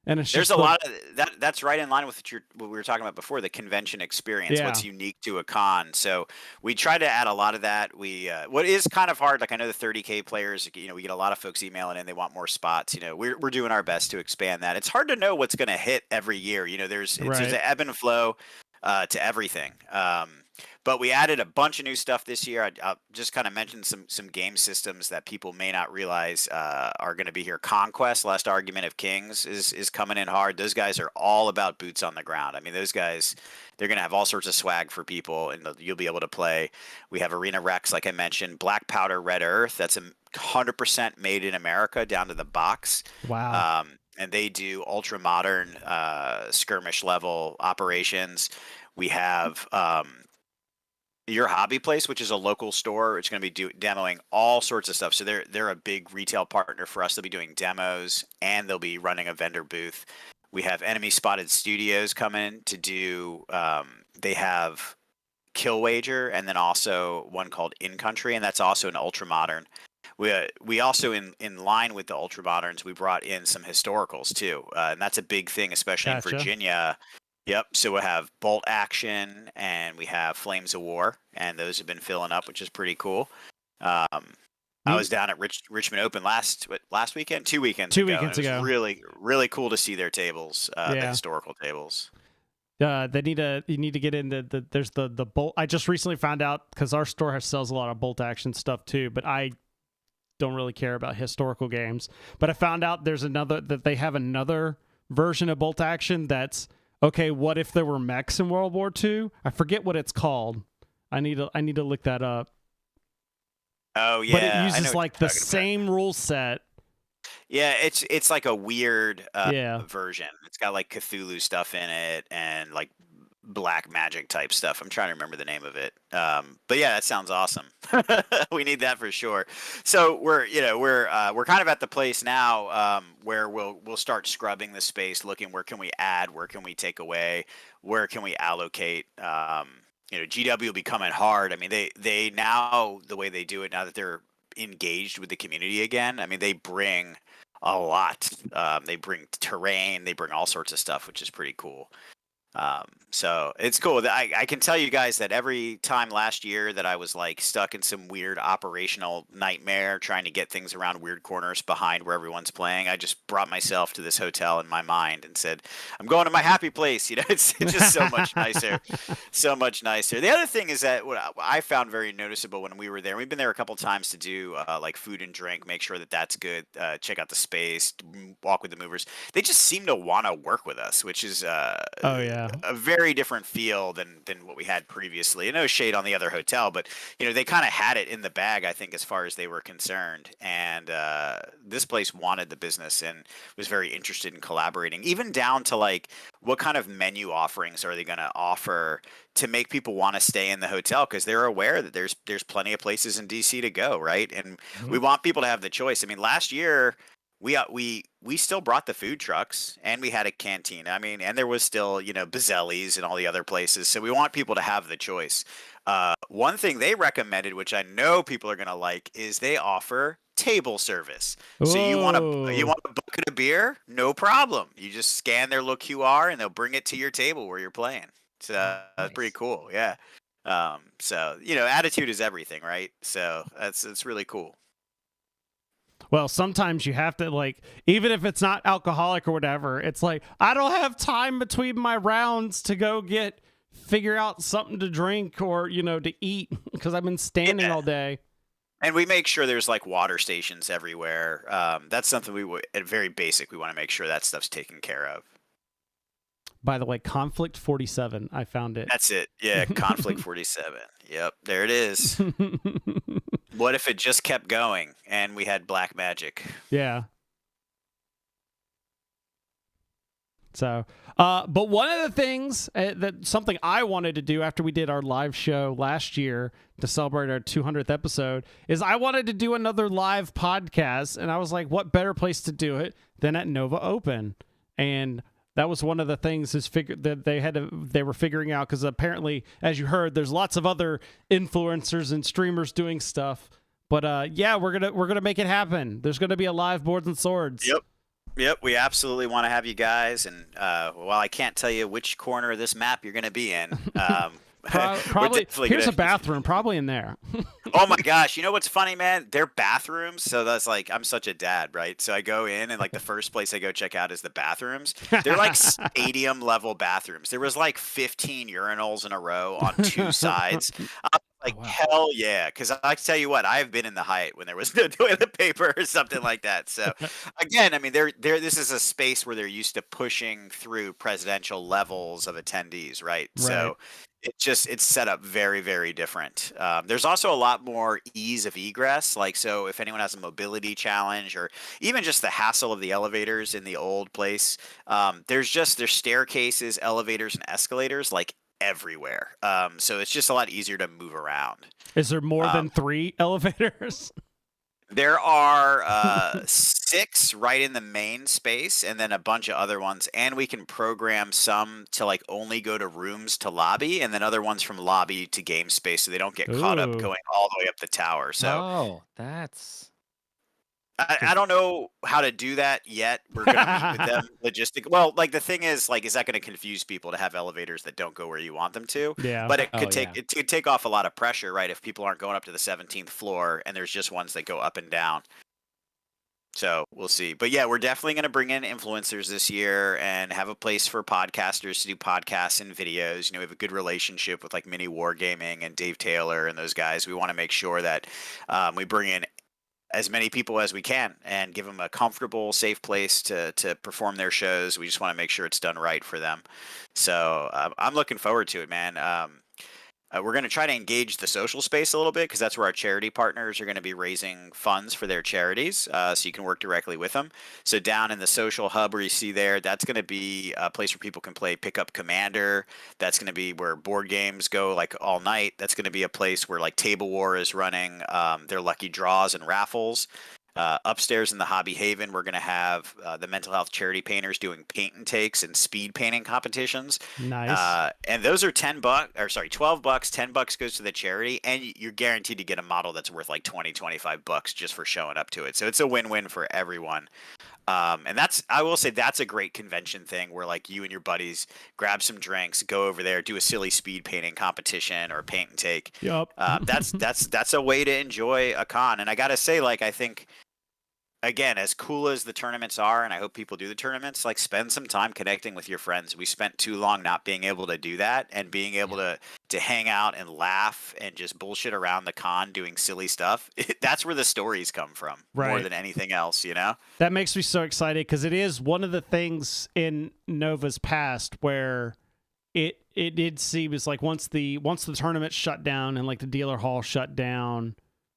And there's a lot of that. That's right in line with what we were talking about before, the convention experience. Yeah. What's unique to a con. So we try to add a lot of that. We what is kind of hard. Like I know the 30K players. We get a lot of folks emailing in. They want more spots. We're doing our best to expand that. It's hard to know what's going to hit every year. There's an ebb and flow to everything. But we added a bunch of new stuff this year. I'll just kind of mention some game systems that people may not realize are going to be here. Conquest, Last Argument of Kings, is coming in hard. Those guys are all about boots on the ground. I mean, those guys, they're going to have all sorts of swag for people, and you'll be able to play. We have Arena Rex, like I mentioned. Black Powder, Red Earth. That's 100% made in America, down to the box. Wow. And they do ultra modern skirmish level operations. We have Your Hobby Place, which is a local store. It's going to be demoing all sorts of stuff. So they're a big retail partner for us. They'll be doing demos and they'll be running a vendor booth. We have Enemy Spotted Studios coming to do. They have Kill Wager and then also one called In Country, and that's also an ultra modern. We also in line with the ultra moderns, we brought in some historicals too, and that's a big thing, especially in Virginia. Yep. So we have Bolt Action and we have Flames of War, and those have been filling up, which is pretty cool. I was down at Richmond Open last weekend, 2 weekends ago. It was really, really cool to see their tables, the historical tables. You need to get into there's the Bolt. I just recently found out, because our store sells a lot of Bolt Action stuff too, but I don't really care about historical games. But I found out that they have another version of bolt action that's okay. What if there were mechs in World War II? I forget what it's called. I need to look that up. Oh yeah, but it uses the same rule set. Yeah, it's like a weird Yeah. version. It's got like Cthulhu stuff in it and like black magic type stuff. I'm trying to remember the name of it. But yeah, that sounds awesome. We need that for sure. So we're kind of at the place now where we'll start scrubbing the space, looking where can we add, where can we take away, where can we allocate. GW will be coming hard. I mean, they now, the way they do it now that they're engaged with the community again, I mean, they bring a lot. They bring terrain, they bring all sorts of stuff, which is pretty cool. So it's cool. I can tell you guys that every time last year that I was like stuck in some weird operational nightmare trying to get things around weird corners behind where everyone's playing, I just brought myself to this hotel in my mind and said, I'm going to my happy place. It's just so much nicer. So much nicer. The other thing is that what I found very noticeable when we were there, we've been there a couple times to do like food and drink, make sure that that's good, check out the space, walk with the movers. They just seem to want to work with us, which is a very different feel than what we had previously. No shade on the other hotel, but they kind of had it in the bag, I think, as far as they were concerned. And this place wanted the business and was very interested in collaborating, even down to like what kind of menu offerings are they going to offer to make people want to stay in the hotel, because they're aware that there's plenty of places in DC to go, right? And we want people to have the choice. I mean, last year we still brought the food trucks and we had a canteen. I mean, and there was still, Bazzelli's and all the other places. So we want people to have the choice. One thing they recommended, which I know people are going to like, is they offer table service. So you want a bucket of beer? No problem. You just scan their little QR and they'll bring it to your table where you're playing. So that's pretty cool. Yeah. So, attitude is everything, right? So it's really cool. Well, sometimes you have to, like, even if it's not alcoholic or whatever, it's like, I don't have time between my rounds to go figure out something to drink or, to eat because I've been standing all day. And we make sure there's like water stations everywhere. That's something at very basic, we want to make sure that stuff's taken care of. By the way, Conflict 47, I found it. That's it. Yeah, Conflict 47. Yep, there it is. What if it just kept going and we had black magic? Yeah. So, but one of the things something I wanted to do after we did our live show last year to celebrate our 200th episode is I wanted to do another live podcast, and I was like, what better place to do it than at Nova Open? And that was one of the things that they were figuring out, because apparently, as you heard, there's lots of other influencers and streamers doing stuff. But we're gonna make it happen. There's gonna be a live Boards and Swords. Yep. We absolutely want to have you guys. And while I can't tell you which corner of this map you're gonna be in, probably here's a bathroom, probably in there. Oh my gosh, you know what's funny, man? They're bathrooms, so that's like, I'm such a dad, right? So I go in and like the first place I go check out is the bathrooms. They're like stadium level bathrooms. There was like 15 urinals in a row on two sides. Hell yeah, because I tell you what, I've been in the Hyatt when there was no toilet paper or something like that. So again, I mean, this is a space where they're used to pushing through presidential levels of attendees, right? So it's set up very, very different. There's also a lot more ease of egress. Like, so if anyone has a mobility challenge or even just the hassle of the elevators in the old place, there's staircases, elevators, and escalators like everywhere. So it's just a lot easier to move around. Is there more than 3 elevators? There are 6 right in the main space, and then a bunch of other ones. And we can program some to like only go to rooms to lobby, and then other ones from lobby to game space, so they don't get caught up going all the way up the tower. So that's. I don't know how to do that yet. We're going to meet with them logistically. Well, like the thing is, like, is that going to confuse people to have elevators that don't go where you want them to? Yeah. But it could take off a lot of pressure, right? If people aren't going up to the 17th floor and there's just ones that go up and down. So we'll see. But yeah, we're definitely going to bring in influencers this year and have a place for podcasters to do podcasts and videos. We have a good relationship with like Mini Wargaming and Dave Taylor and those guys. We want to make sure that we bring in as many people as we can and give them a comfortable, safe place to perform their shows. We just want to make sure it's done right for them. So I'm looking forward to it, man. We're going to try to engage the social space a little bit because that's where our charity partners are going to be raising funds for their charities. So you can work directly with them. So down in the social hub where you see there, that's going to be a place where people can play Pickup Commander. That's going to be where board games go like all night. That's going to be a place where like Table War is running their lucky draws and raffles. Upstairs in the Hobby Haven, we're going to have the mental health charity painters doing paint and takes and speed painting competitions. Nice. And those are $12. $10 goes to the charity, and you're guaranteed to get a model that's worth like $20-25 just for showing up to it. So it's a win-win for everyone. And I will say that's a great convention thing where like you and your buddies grab some drinks, go over there, do a silly speed painting competition or paint and take. Yep. That's a way to enjoy a con. And I got to say, like, I think, again, as cool as the tournaments are, and I hope people do the tournaments, like spend some time connecting with your friends. We spent too long not being able to do that, and being able to hang out and laugh and just bullshit around the con doing silly stuff. That's where the stories come from more than anything else, you know? That makes me so excited because it is one of the things in Nova's past where it did seem as like once the tournament shut down and like the dealer hall shut down,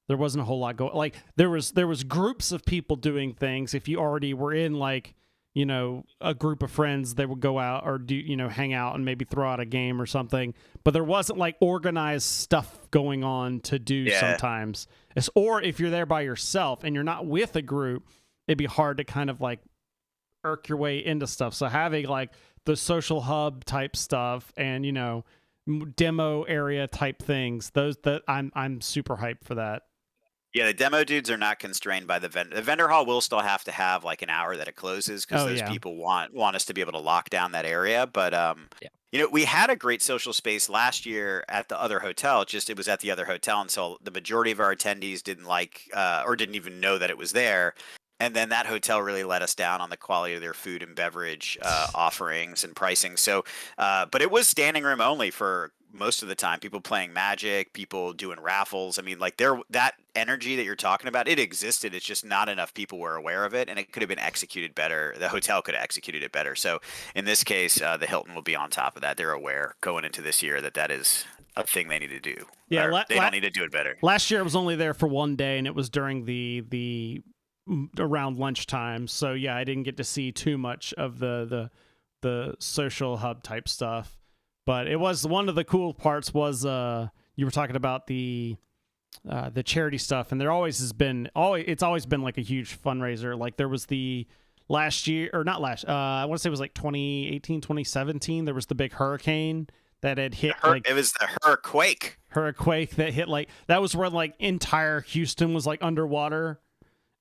there wasn't a whole lot going. Like there was groups of people doing things. If you already were in like, you know, a group of friends, they would go out or do, you know, hang out and maybe throw out a game or something. But there wasn't like organized stuff going on to do sometimes. Or if you're there by yourself and you're not with a group, it'd be hard to kind of like irk your way into stuff. So having like the social hub type stuff and, you know, demo area type things, I'm super hyped for that. Yeah, the demo dudes are not constrained by the vendor. The vendor hall will still have to have like an hour that it closes because those people want us to be able to lock down that area. But you know, we had a great social space last year at the other hotel. It was at the other hotel, and so the majority of our attendees didn't like or didn't even know that it was there. And then that hotel really let us down on the quality of their food and beverage offerings and pricing. So, but it was standing room only for most of the time. People playing Magic, people doing raffles. I mean, like that energy that you're talking about, it existed. It's just not enough people were aware of it, and it could have been executed better. The hotel could have executed it better. So in this case, the Hilton will be on top of that. They're aware going into this year that is a thing they need to do. Yeah, they don't need to do it better. Last year I was only there for one day, and it was during the around lunchtime, so yeah, I didn't get to see too much of the social hub type stuff. But it was one of the cool parts was you were talking about the charity stuff, and it's always been like a huge fundraiser. Like there was the last year, or not last, I want to say it was like 2018, 2017. There was the big hurricane that had hit. It was the hurricane that hit like that was where like entire Houston was like underwater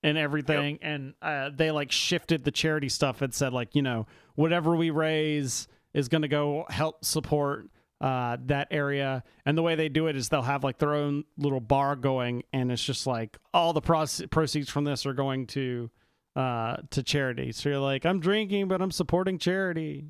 and everything. Yep. And they like shifted the charity stuff and said like, you know, whatever we raise is going to go help support that area. And the way they do it is they'll have like their own little bar going, and it's just like all the proceeds from this are going to charity. So you're like, I'm drinking, but I'm supporting charity.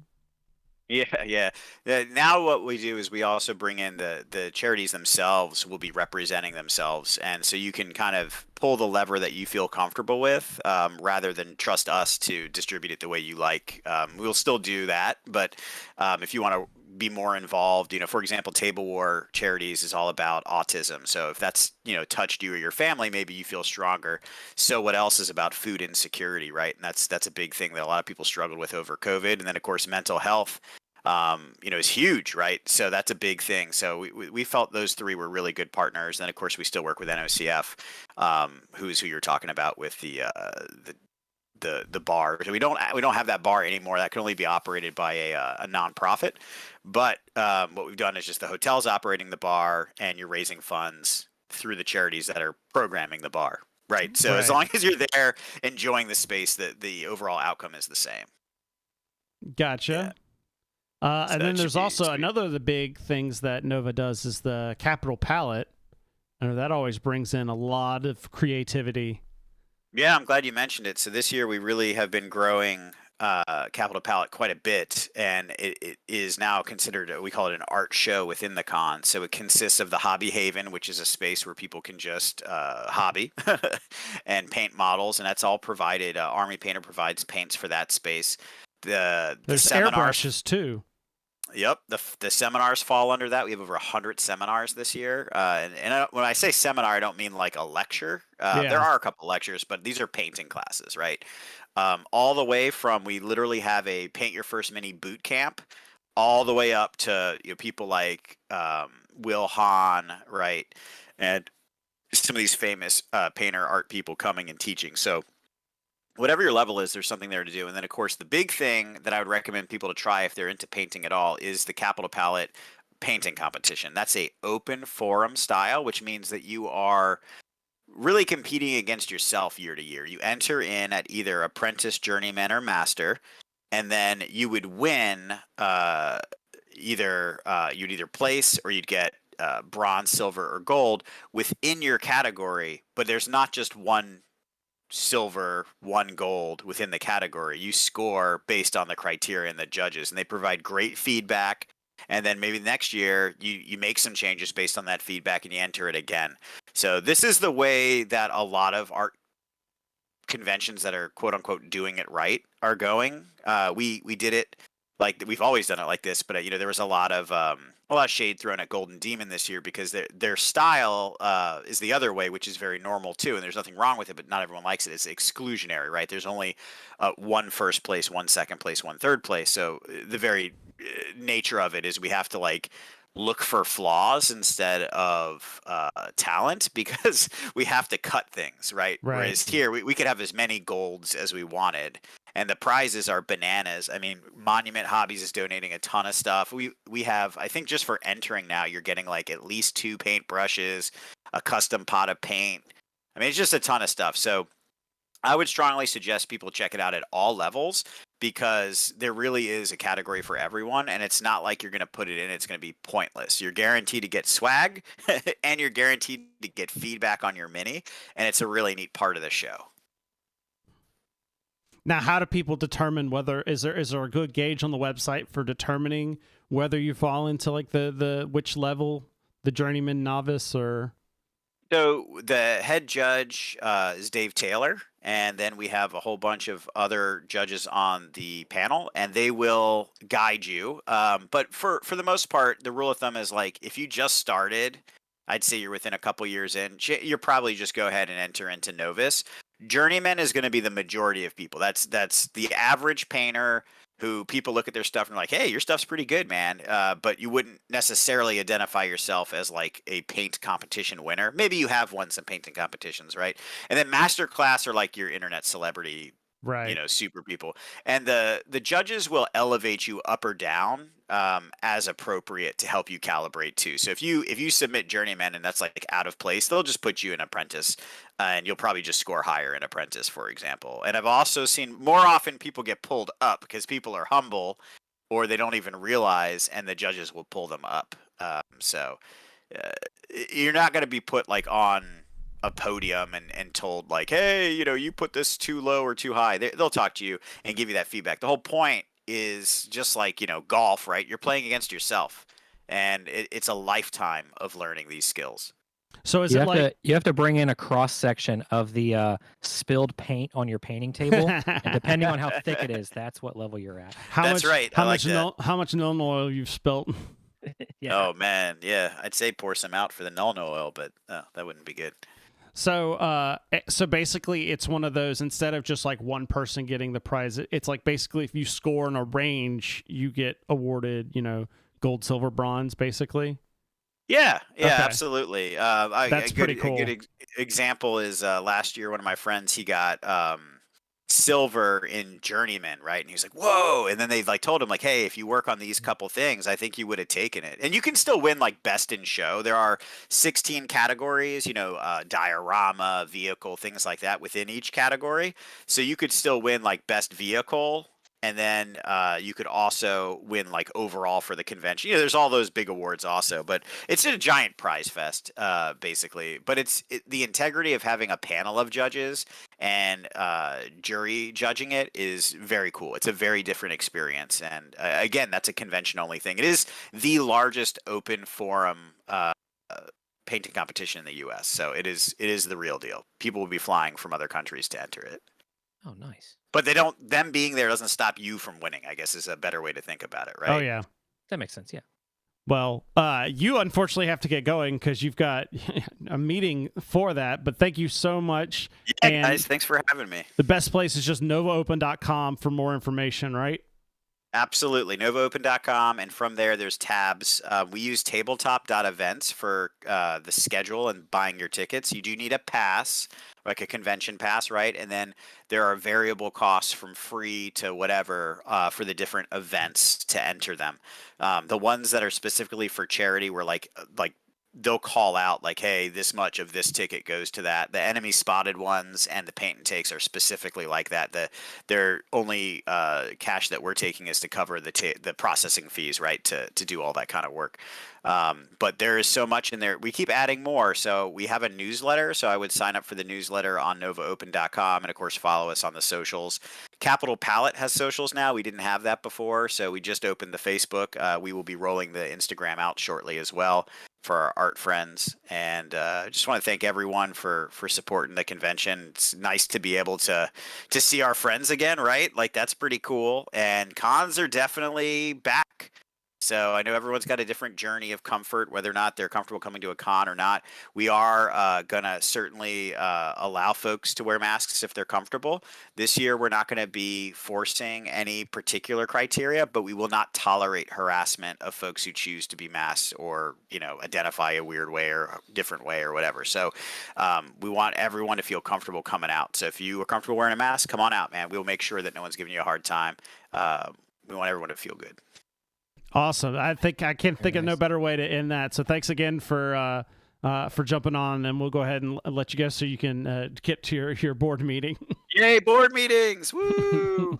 Yeah. Now what we do is we also bring in the charities themselves will be representing themselves. And so you can kind of pull the lever that you feel comfortable with rather than trust us to distribute it the way you like. We'll still do that. But if you want to be more involved, you know, for example, Table War Charities is all about autism. So if that's, you know, touched you or your family, maybe you feel stronger. So what else is about food insecurity, right? And that's a big thing that a lot of people struggled with over COVID. And then of course, mental health, you know, is huge, right? So that's a big thing. So we felt those three were really good partners. And then of course we still work with NOCF, who you're talking about with the bar. So we don't have that bar anymore. That can only be operated by a nonprofit. But what we've done is just the hotel's operating the bar, and you're raising funds through the charities that are programming the bar, right? So as long as you're there enjoying the space, the overall outcome is the same. Gotcha. Yeah. And then there's also another of the big things that Nova does is the Capital Palette. I know that always brings in a lot of creativity. Yeah, I'm glad you mentioned it. So this year we really have been growing Capital Palette quite a bit, and it is now considered, we call it an art show within the con. So it consists of the Hobby Haven, which is a space where people can just hobby and paint models, and that's all provided. Army Painter provides paints for that space. The There's seminars, airbrushes too. Yep, the seminars fall under that. We have over 100 seminars this year, and when I say seminar, I don't mean like a lecture. Yeah. There are a couple lectures, but these are painting classes, right? All the way from, we literally have a paint your first mini boot camp, all the way up to people like Will Hahn, right, and some of these famous painter art people coming and teaching. So whatever your level is, there's something there to do. And then, of course, the big thing that I would recommend people to try if they're into painting at all is the Capital Palette painting competition. That's a open forum style, which means that you are really competing against yourself year to year. You enter in at either apprentice, journeyman, or master, and then you would win you'd either place or you'd get bronze, silver, or gold within your category. But there's not just one silver, one gold within the category. You score based on the criteria and the judges, and they provide great feedback. And then maybe next year you make some changes based on that feedback and you enter it again. So this is the way that a lot of art conventions that are quote unquote doing it right are going. We did it like we've always done it like this, but there was a lot of shade thrown at Golden Demon this year because their style is the other way, which is very normal too, and there's nothing wrong with it, but not everyone likes it. It's exclusionary, right? There's only one first place, one second place, one third place. So the very nature of it is we have to like look for flaws instead of talent because we have to cut things, right? Whereas here we could have as many golds as we wanted. And the prizes are bananas. I mean, Monument Hobbies is donating a ton of stuff. We have, I think just for entering now, you're getting like at least 2 paint brushes, a custom pot of paint. I mean, it's just a ton of stuff. So I would strongly suggest people check it out at all levels because there really is a category for everyone. And it's not like you're going to put it in, it's going to be pointless. You're guaranteed to get swag and you're guaranteed to get feedback on your mini. And it's a really neat part of the show. Now, how do people determine whether is there a good gauge on the website for determining whether you fall into like the which level, the journeyman, novice, or? So the head judge is Dave Taylor, and then we have a whole bunch of other judges on the panel, and they will guide you. But for the most part, the rule of thumb is like if you just started, I'd say you're within a couple years in, you're probably just go ahead and enter into novice. Journeyman is going to be the majority of people. That's the average painter who people look at their stuff and are like, hey, your stuff's pretty good, man. But you wouldn't necessarily identify yourself as like a paint competition winner. Maybe you have won some painting competitions, right? And then master class are like your internet celebrity, right, super people. And the judges will elevate you up or down as appropriate to help you calibrate too. So if you submit journeyman and that's like out of place, they'll just put you in apprentice and you'll probably just score higher in apprentice, for example. And I've also seen more often people get pulled up because people are humble or they don't even realize and the judges will pull them up. So you're not going to be put like on a podium and told like, hey, you put this too low or too high. They'll talk to you and give you that feedback. The whole point is just like, golf, right? You're playing against yourself and it's a lifetime of learning these skills. So is you it have like you have to bring in a cross section of the spilled paint on your painting table, and depending on how thick it is, that's what level you're at. That's right. How much Nuln oil you've spilt? Yeah. Oh man, yeah. I'd say pour some out for the Nuln oil, but that wouldn't be good. So basically it's one of those, instead of just like one person getting the prize, it's like basically if you score in a range, you get awarded, gold, silver, bronze, basically. Yeah, Okay. absolutely. That's pretty cool. A good example is last year, one of my friends, he got silver in journeyman, right? And he was like, whoa. And then they like told him like, hey, if you work on these couple things, I think you would have taken it. And you can still win like best in show. There are 16 categories, diorama, vehicle, things like that within each category. So you could still win like best vehicle And then you could also win like overall for the convention. There's all those big awards also, but it's a giant prize fest, basically. But the integrity of having a panel of judges and jury judging it is very cool. It's a very different experience, and again, that's a convention only thing. It is the largest open forum painting competition in the U.S., so it is the real deal. People will be flying from other countries to enter it. Oh, nice. But them being there doesn't stop you from winning, I guess is a better way to think about it, right? Oh, yeah. That makes sense, yeah. Well, you unfortunately have to get going because you've got a meeting for that, but thank you so much. Yeah, and guys, thanks for having me. the best place is just novaopen.com for more information, right? Absolutely. NovaOpen.com, and from there, there's tabs. We use tabletop.events for the schedule and buying your tickets. You do need a pass, like a convention pass, right? And then there are variable costs from free to whatever for the different events to enter them. The ones that are specifically for charity were like they'll call out like, hey, this much of this ticket goes to that. The enemy spotted ones and the paint and takes are specifically like that. Their only cash that we're taking is to cover the processing fees, right, to do all that kind of work. But there is so much in there. We keep adding more. So we have a newsletter. So I would sign up for the newsletter on novaopen.com, and of course follow us on the socials. Capital Palette has socials now. We didn't have that before, so we just opened the Facebook. We will be rolling the Instagram out shortly as well for our art friends. And I just want to thank everyone for supporting the convention. It's nice to be able to see our friends again, right? Like, that's pretty cool. And cons are definitely back. So I know everyone's got a different journey of comfort, whether or not they're comfortable coming to a con or not. We are going to certainly allow folks to wear masks if they're comfortable. This year, we're not going to be forcing any particular criteria, but we will not tolerate harassment of folks who choose to be masked or, identify a weird way or a different way or whatever. So we want everyone to feel comfortable coming out. So if you are comfortable wearing a mask, come on out, man. We'll make sure that no one's giving you a hard time. We want everyone to feel good. Awesome. I can't think of no better way to end that. So thanks again for jumping on, and we'll go ahead and let you go so you can get to your board meeting. Yay, board meetings! Woo!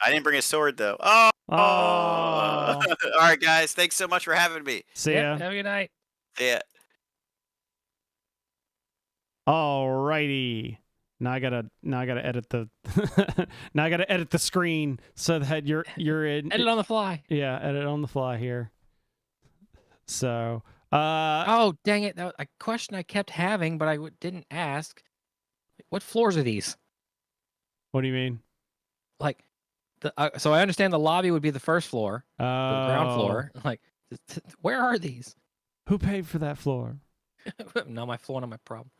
I didn't bring a sword though. Oh. All right, guys. Thanks so much for having me. See ya. Have a good night. See ya. All righty. Now I gotta edit the now I gotta edit the screen so that you're in Edit on the fly. Yeah, edit on the fly here. So oh, dang it. That was a question I kept having, but I didn't ask. What floors are these? What do you mean? Like, so I understand the lobby would be the first floor, the ground floor. Like, where are these? Who paid for that floor? Not my floor, not my problem.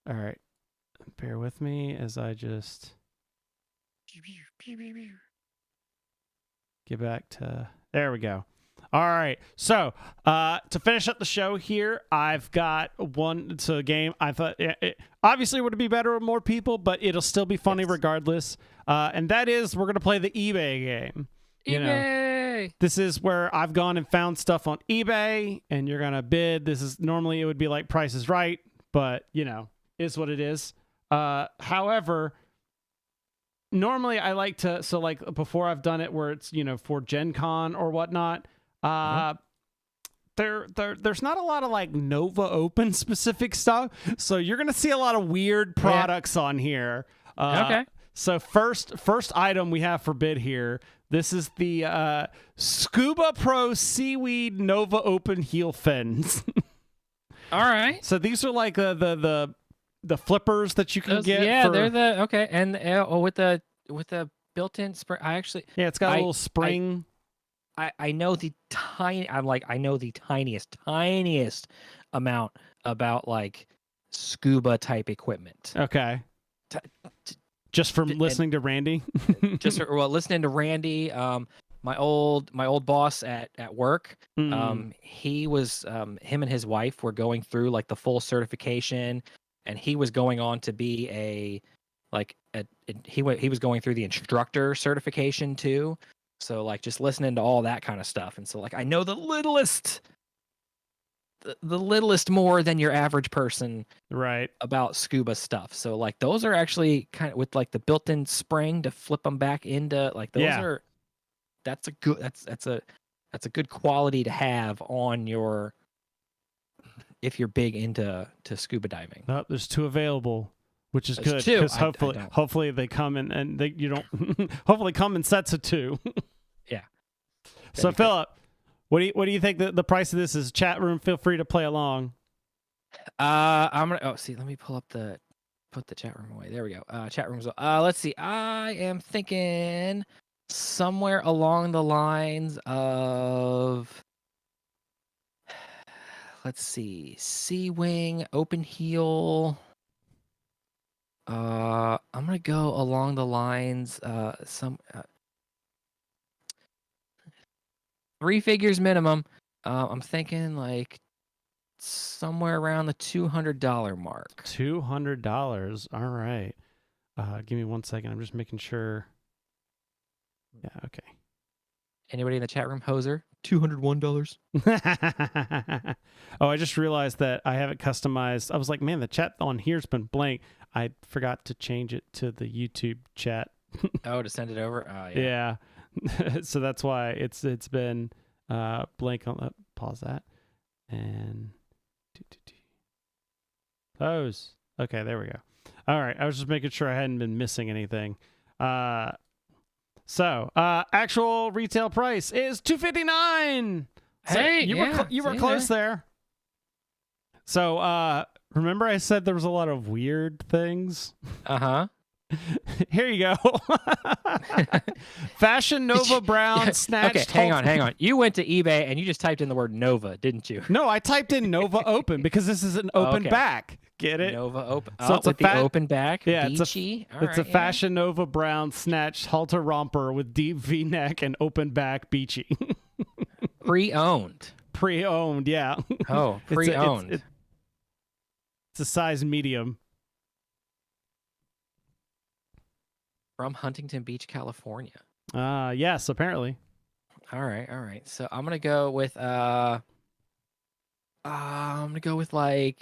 All right. Bear with me as I just get back to... There we go. All right. So, to finish up the show here, I've got a game. I thought it obviously would be better with more people, but it'll still be funny regardless. And that is, we're going to play the eBay game. eBay! This is where I've gone and found stuff on eBay, and you're going to bid. Normally it would be like Price is Right, but, is what it is. However, normally I like to, so like before I've done it where it's, for Gen Con or whatnot, there's not a lot of like Nova Open specific stuff. So you're going to see a lot of weird products on here. Okay. So first item we have for bid here. This is the Scuba Pro Seaweed Nova Open heel fins. All right. So these are like the flippers that you can get. Yeah, they're the okay, and with the built-in spring. It's got a little spring. I know the tiniest amount about like scuba type equipment. Okay. Just from listening to Randy. Listening to Randy. My old boss at work. He was him and his wife were going through like the full certification. And he was going on to be he was going through the instructor certification too. So like just listening to all that kind of stuff. And so like I know the littlest the littlest more than your average person Right. about scuba stuff. So like those are actually kind of with like the built-in spring to flip them back into like those Yeah. are that's a good quality to have on your if you're big into scuba diving. Oh, there's 2 available, which is There's good 2. because I don't. hopefully they come in and you don't hopefully come in sets of 2. Yeah. So That'd be good. Philip, what do you think the price of this is? Chat room, feel free to play along. I'm gonna let me put the chat room away. There we go. Chat room's let's see. I am thinking somewhere along the lines of let's see, Sea Wing, Open Heel. I'm gonna go along the lines some 3 figures minimum. I'm thinking like somewhere around the $200 mark. $200. All right. Give me 1 second. I'm just making sure. Yeah. Okay. Anybody in the chat room, hoser? $201. Oh, I just realized that I haven't customized. I was like, man, the chat on here's been blank. I forgot to change it to the YouTube chat. Oh, to send it over. Oh, yeah. Yeah. So that's why it's been blank on that. Pause that. And pose. Okay, there we go. All right. I was just making sure I hadn't been missing anything. So actual retail price is $259. So Hey, you were close there. So remember I said there was a lot of weird things? Uh-huh. Here you go. Fashion Nova Brown snatched. Okay, hang on. You went to eBay and you just typed in the word Nova, didn't you? No, I typed in Nova Open because this is an open Okay. back. Get it? Nova Open. So it's a with the open back. Yeah, it's a beachy. It's a Fashion Nova Brown snatched halter romper with deep V-neck and open back beachy. Pre-owned. Pre-owned, yeah. Oh, It's a- pre-owned. It's a size medium. From Huntington Beach, California. Yes, apparently. All right. So I'm gonna go with like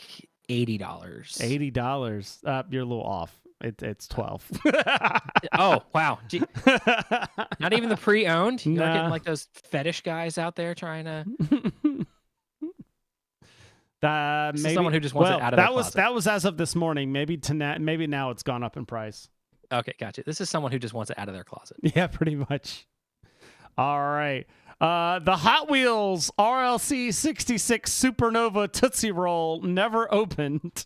$80. $80. You're a little off. It's 12. Oh wow! Gee, not even the pre-owned. You're Nah. getting like those fetish guys out there trying to. This is maybe someone who just wants it out of their closet. that was as of this morning. Maybe now it's gone up in price. Okay, gotcha. This is someone who just wants it out of their closet. Yeah, pretty much. All right. The Hot Wheels RLC 66 Supernova Tootsie Roll never opened.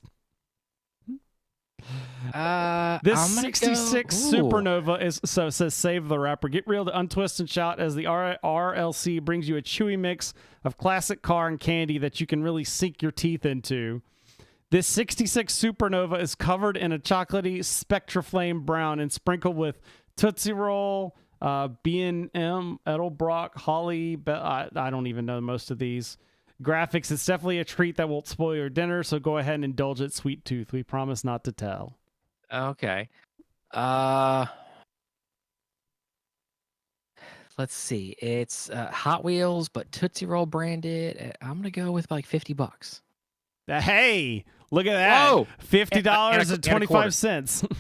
This I'm gonna 66 go- Ooh. Supernova is it says save the wrapper. Get real to untwist and shot as the RLC brings you a chewy mix of classic car and candy that you can really sink your teeth into. This 66 Supernova is covered in a chocolatey Spectra Flame brown and sprinkled with Tootsie Roll, B&M, Edelbrock, Holly. I don't even know most of these graphics. It's definitely a treat that won't spoil your dinner, so go ahead and indulge it, sweet tooth. We promise not to tell. Okay. Let's see. It's Hot Wheels, but Tootsie Roll branded. I'm gonna go with like $50. Hey, look at that. Whoa! $50.25.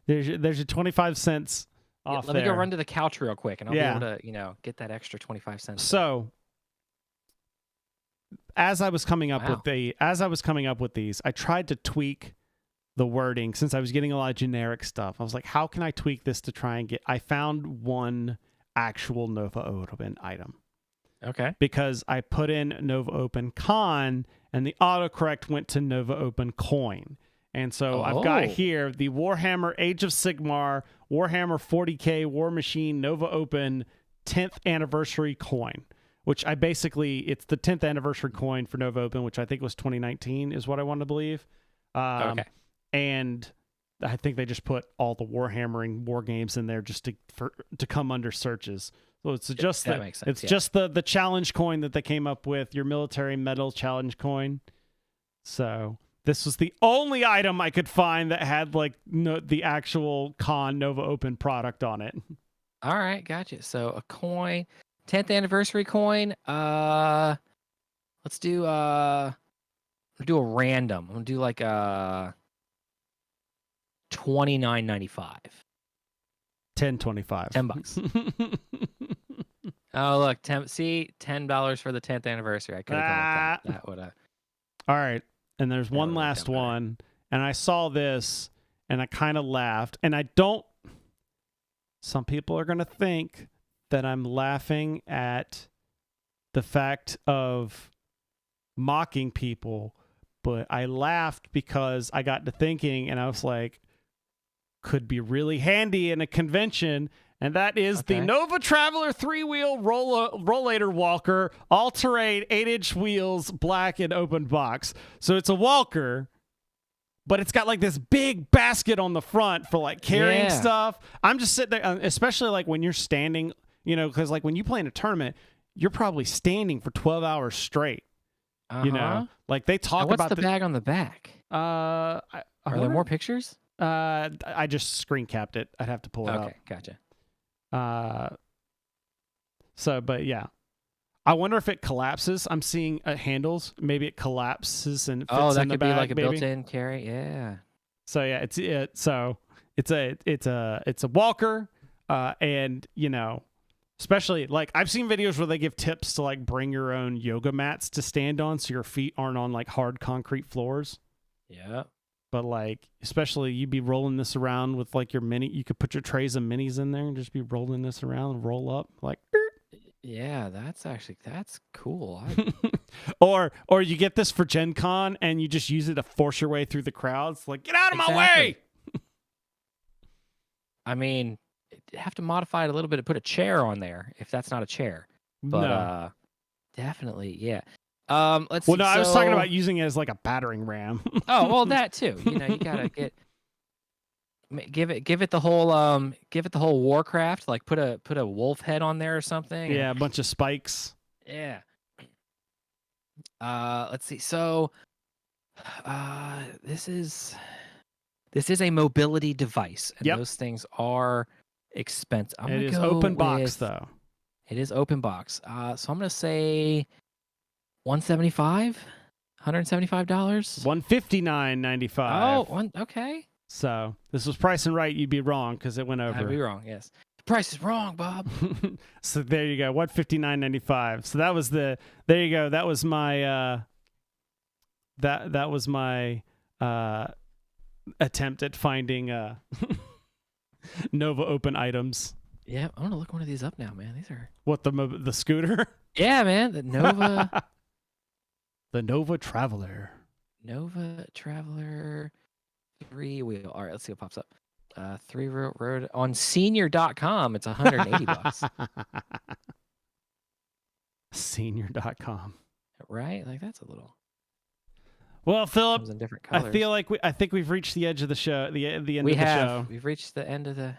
There's your 25 cents off Let there. me go run to the couch real quick, and I'll Yeah. be able to, get that extra 25 cents. So, as I was coming up Wow. with these, I tried to tweak the wording since I was getting a lot of generic stuff. I was like, how can I tweak this to try and get? I found one actual Nova Open item. Okay. Because I put in Nova Open Con and the autocorrect went to Nova Open Coin. And so I've got here the Warhammer Age of Sigmar, Warhammer 40K War Machine Nova Open 10th anniversary coin, which it's the 10th anniversary coin for Nova Open, which I think was 2019 is what I want to believe. Okay. And I think they just put all the Warhammering war games in there just to come under searches. So it's just that makes sense, just the challenge coin that they came up with, your military medal challenge coin. So this was the only item I could find that had the actual Con Nova Open product on it. All right, gotcha. So a coin, 10th anniversary coin. Let's Let's do a random. I'm gonna do like $29.95. 10.25. $10. Oh look, $10 for the 10th anniversary. I could have gone with that. That would have. All right, and there's one would've last done better. one, and I saw this, and I kind of laughed, and I don't. Some people are gonna think that I'm laughing at the fact of mocking people, but I laughed because I got to thinking, and I was like, could be really handy in a convention. And that is the Nova Traveler 3-wheel rollator walker, all-terrain, 8-inch wheels, black and open box. So it's a walker, but it's got like this big basket on the front for like carrying stuff. I'm just sitting there, especially like when you're standing, you know, because like when you play in a tournament, you're probably standing for 12 hours straight. You know, like they talk what's about the bag on the back. Are there more pictures? I just screen capped it. I'd have to pull it up. Okay, gotcha. But yeah, I wonder if it collapses. I'm seeing handles. Maybe it collapses and fits that in the could bag, be like a maybe. built-in carry. Yeah. So yeah, it's a walker, and you know, especially like I've seen videos where they give tips to like bring your own yoga mats to stand on, so your feet aren't on like hard concrete floors. Yeah. But like, especially you'd be rolling this around with like your mini. You could put your trays of minis in there and just be rolling this around and roll up like. Yeah, that's cool. Or you get this for Gen Con and you just use it to force your way through the crowds. Like, get out of my way. I mean, you have to modify it a little bit to put a chair on there if that's not a chair. But No. Definitely, yeah. Let's Well, see. no, I was talking about using it as like a battering ram. Oh, well, that too. You know, you gotta give it the whole Warcraft. Like put a wolf head on there or something. Yeah, a bunch of spikes. Yeah. Let's see. So, this is a mobility device, and those things are expensive. It is open box though. It is open box. So I'm gonna say $175. $159.95. Oh, okay. So this was Price and Right. You'd be wrong because it went over. I'd be wrong. Yes, the price is wrong, Bob. So there you go. $159.95. So that was there you go. That was my that was my attempt at finding Nova open items. Yeah, I'm gonna look one of these up now, man. These are What, the scooter? Yeah, man. The Nova. The Nova Traveler. Nova Traveler 3-wheel. All right, let's see what pops up. 3-wheel road on senior.com. It's $180. Senior.com. Right? Like that's a little. Well, Philip, Comes in different I colors. feel like I think we've reached the edge of the show. The end we of the have. show. We've reached the end of the.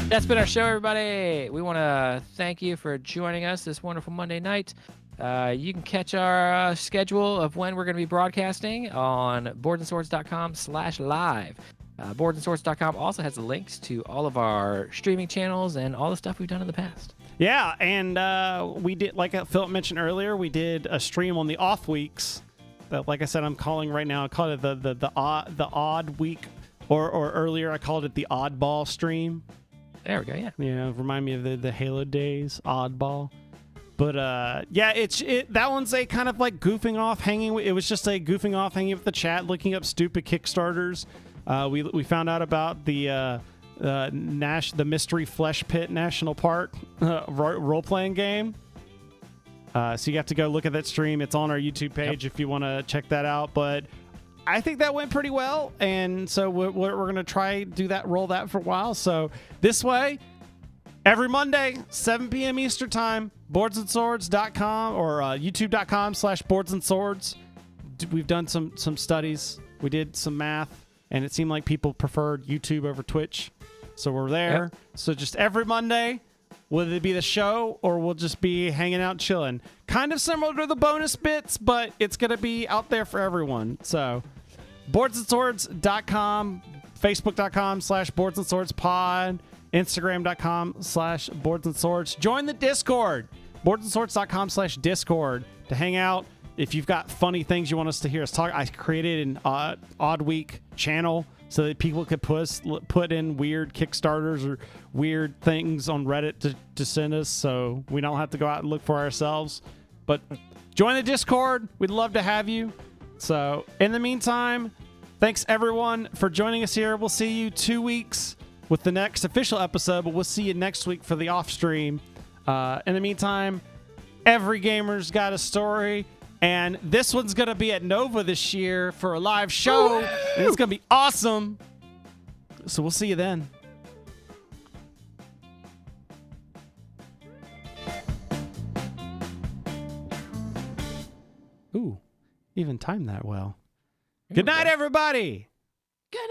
That's been our show, everybody. We want to thank you for joining us this wonderful Monday night. You can catch our schedule of when we're going to be broadcasting on boardsandswords.com/live. Boardsandswords.com also has the links to all of our streaming channels and all the stuff we've done in the past. Yeah, and we did, like Philip mentioned earlier, we did a stream on the off weeks. That, like I said, I'm calling right now. I call it the odd week, or earlier I called it the oddball stream. There we go. Yeah. You know, remind me of the Halo days, oddball. But yeah, that one's a kind of like goofing off, hanging. It was just a goofing off, hanging with the chat, looking up stupid Kickstarters. We found out about the Mystery Flesh Pit National Park role playing game. So you have to go look at that stream. It's on our YouTube page if you want to check that out. But I think that went pretty well, and so we're going to roll that for a while. So this way, every Monday, 7 p.m. Eastern Time, boardsandswords.com or youtube.com/boardsandswords. We've done some studies. We did some math, and it seemed like people preferred YouTube over Twitch. So we're there. Yep. So just every Monday, whether it be the show or we'll just be hanging out chilling. Kind of similar to the bonus bits, but it's going to be out there for everyone. So boardsandswords.com, facebook.com/boardsandswordspod, instagram.com/boardsandswords. Join the Discord. boardsandsorts.com/discord to hang out. If you've got funny things you want us to hear us talk, I created an Odd Week channel so that people could put in weird Kickstarters or weird things on Reddit to send us, so we don't have to go out and look for ourselves. But join the Discord. We'd love to have you. So in the meantime, thanks everyone for joining us here. We'll see you 2 weeks with the next official episode, but we'll see you next week for the off stream. In the meantime, every gamer's got a story. And this one's going to be at Nova this year for a live show. And it's going to be awesome. So we'll see you then. Ooh, even timed that well. Good night, everybody.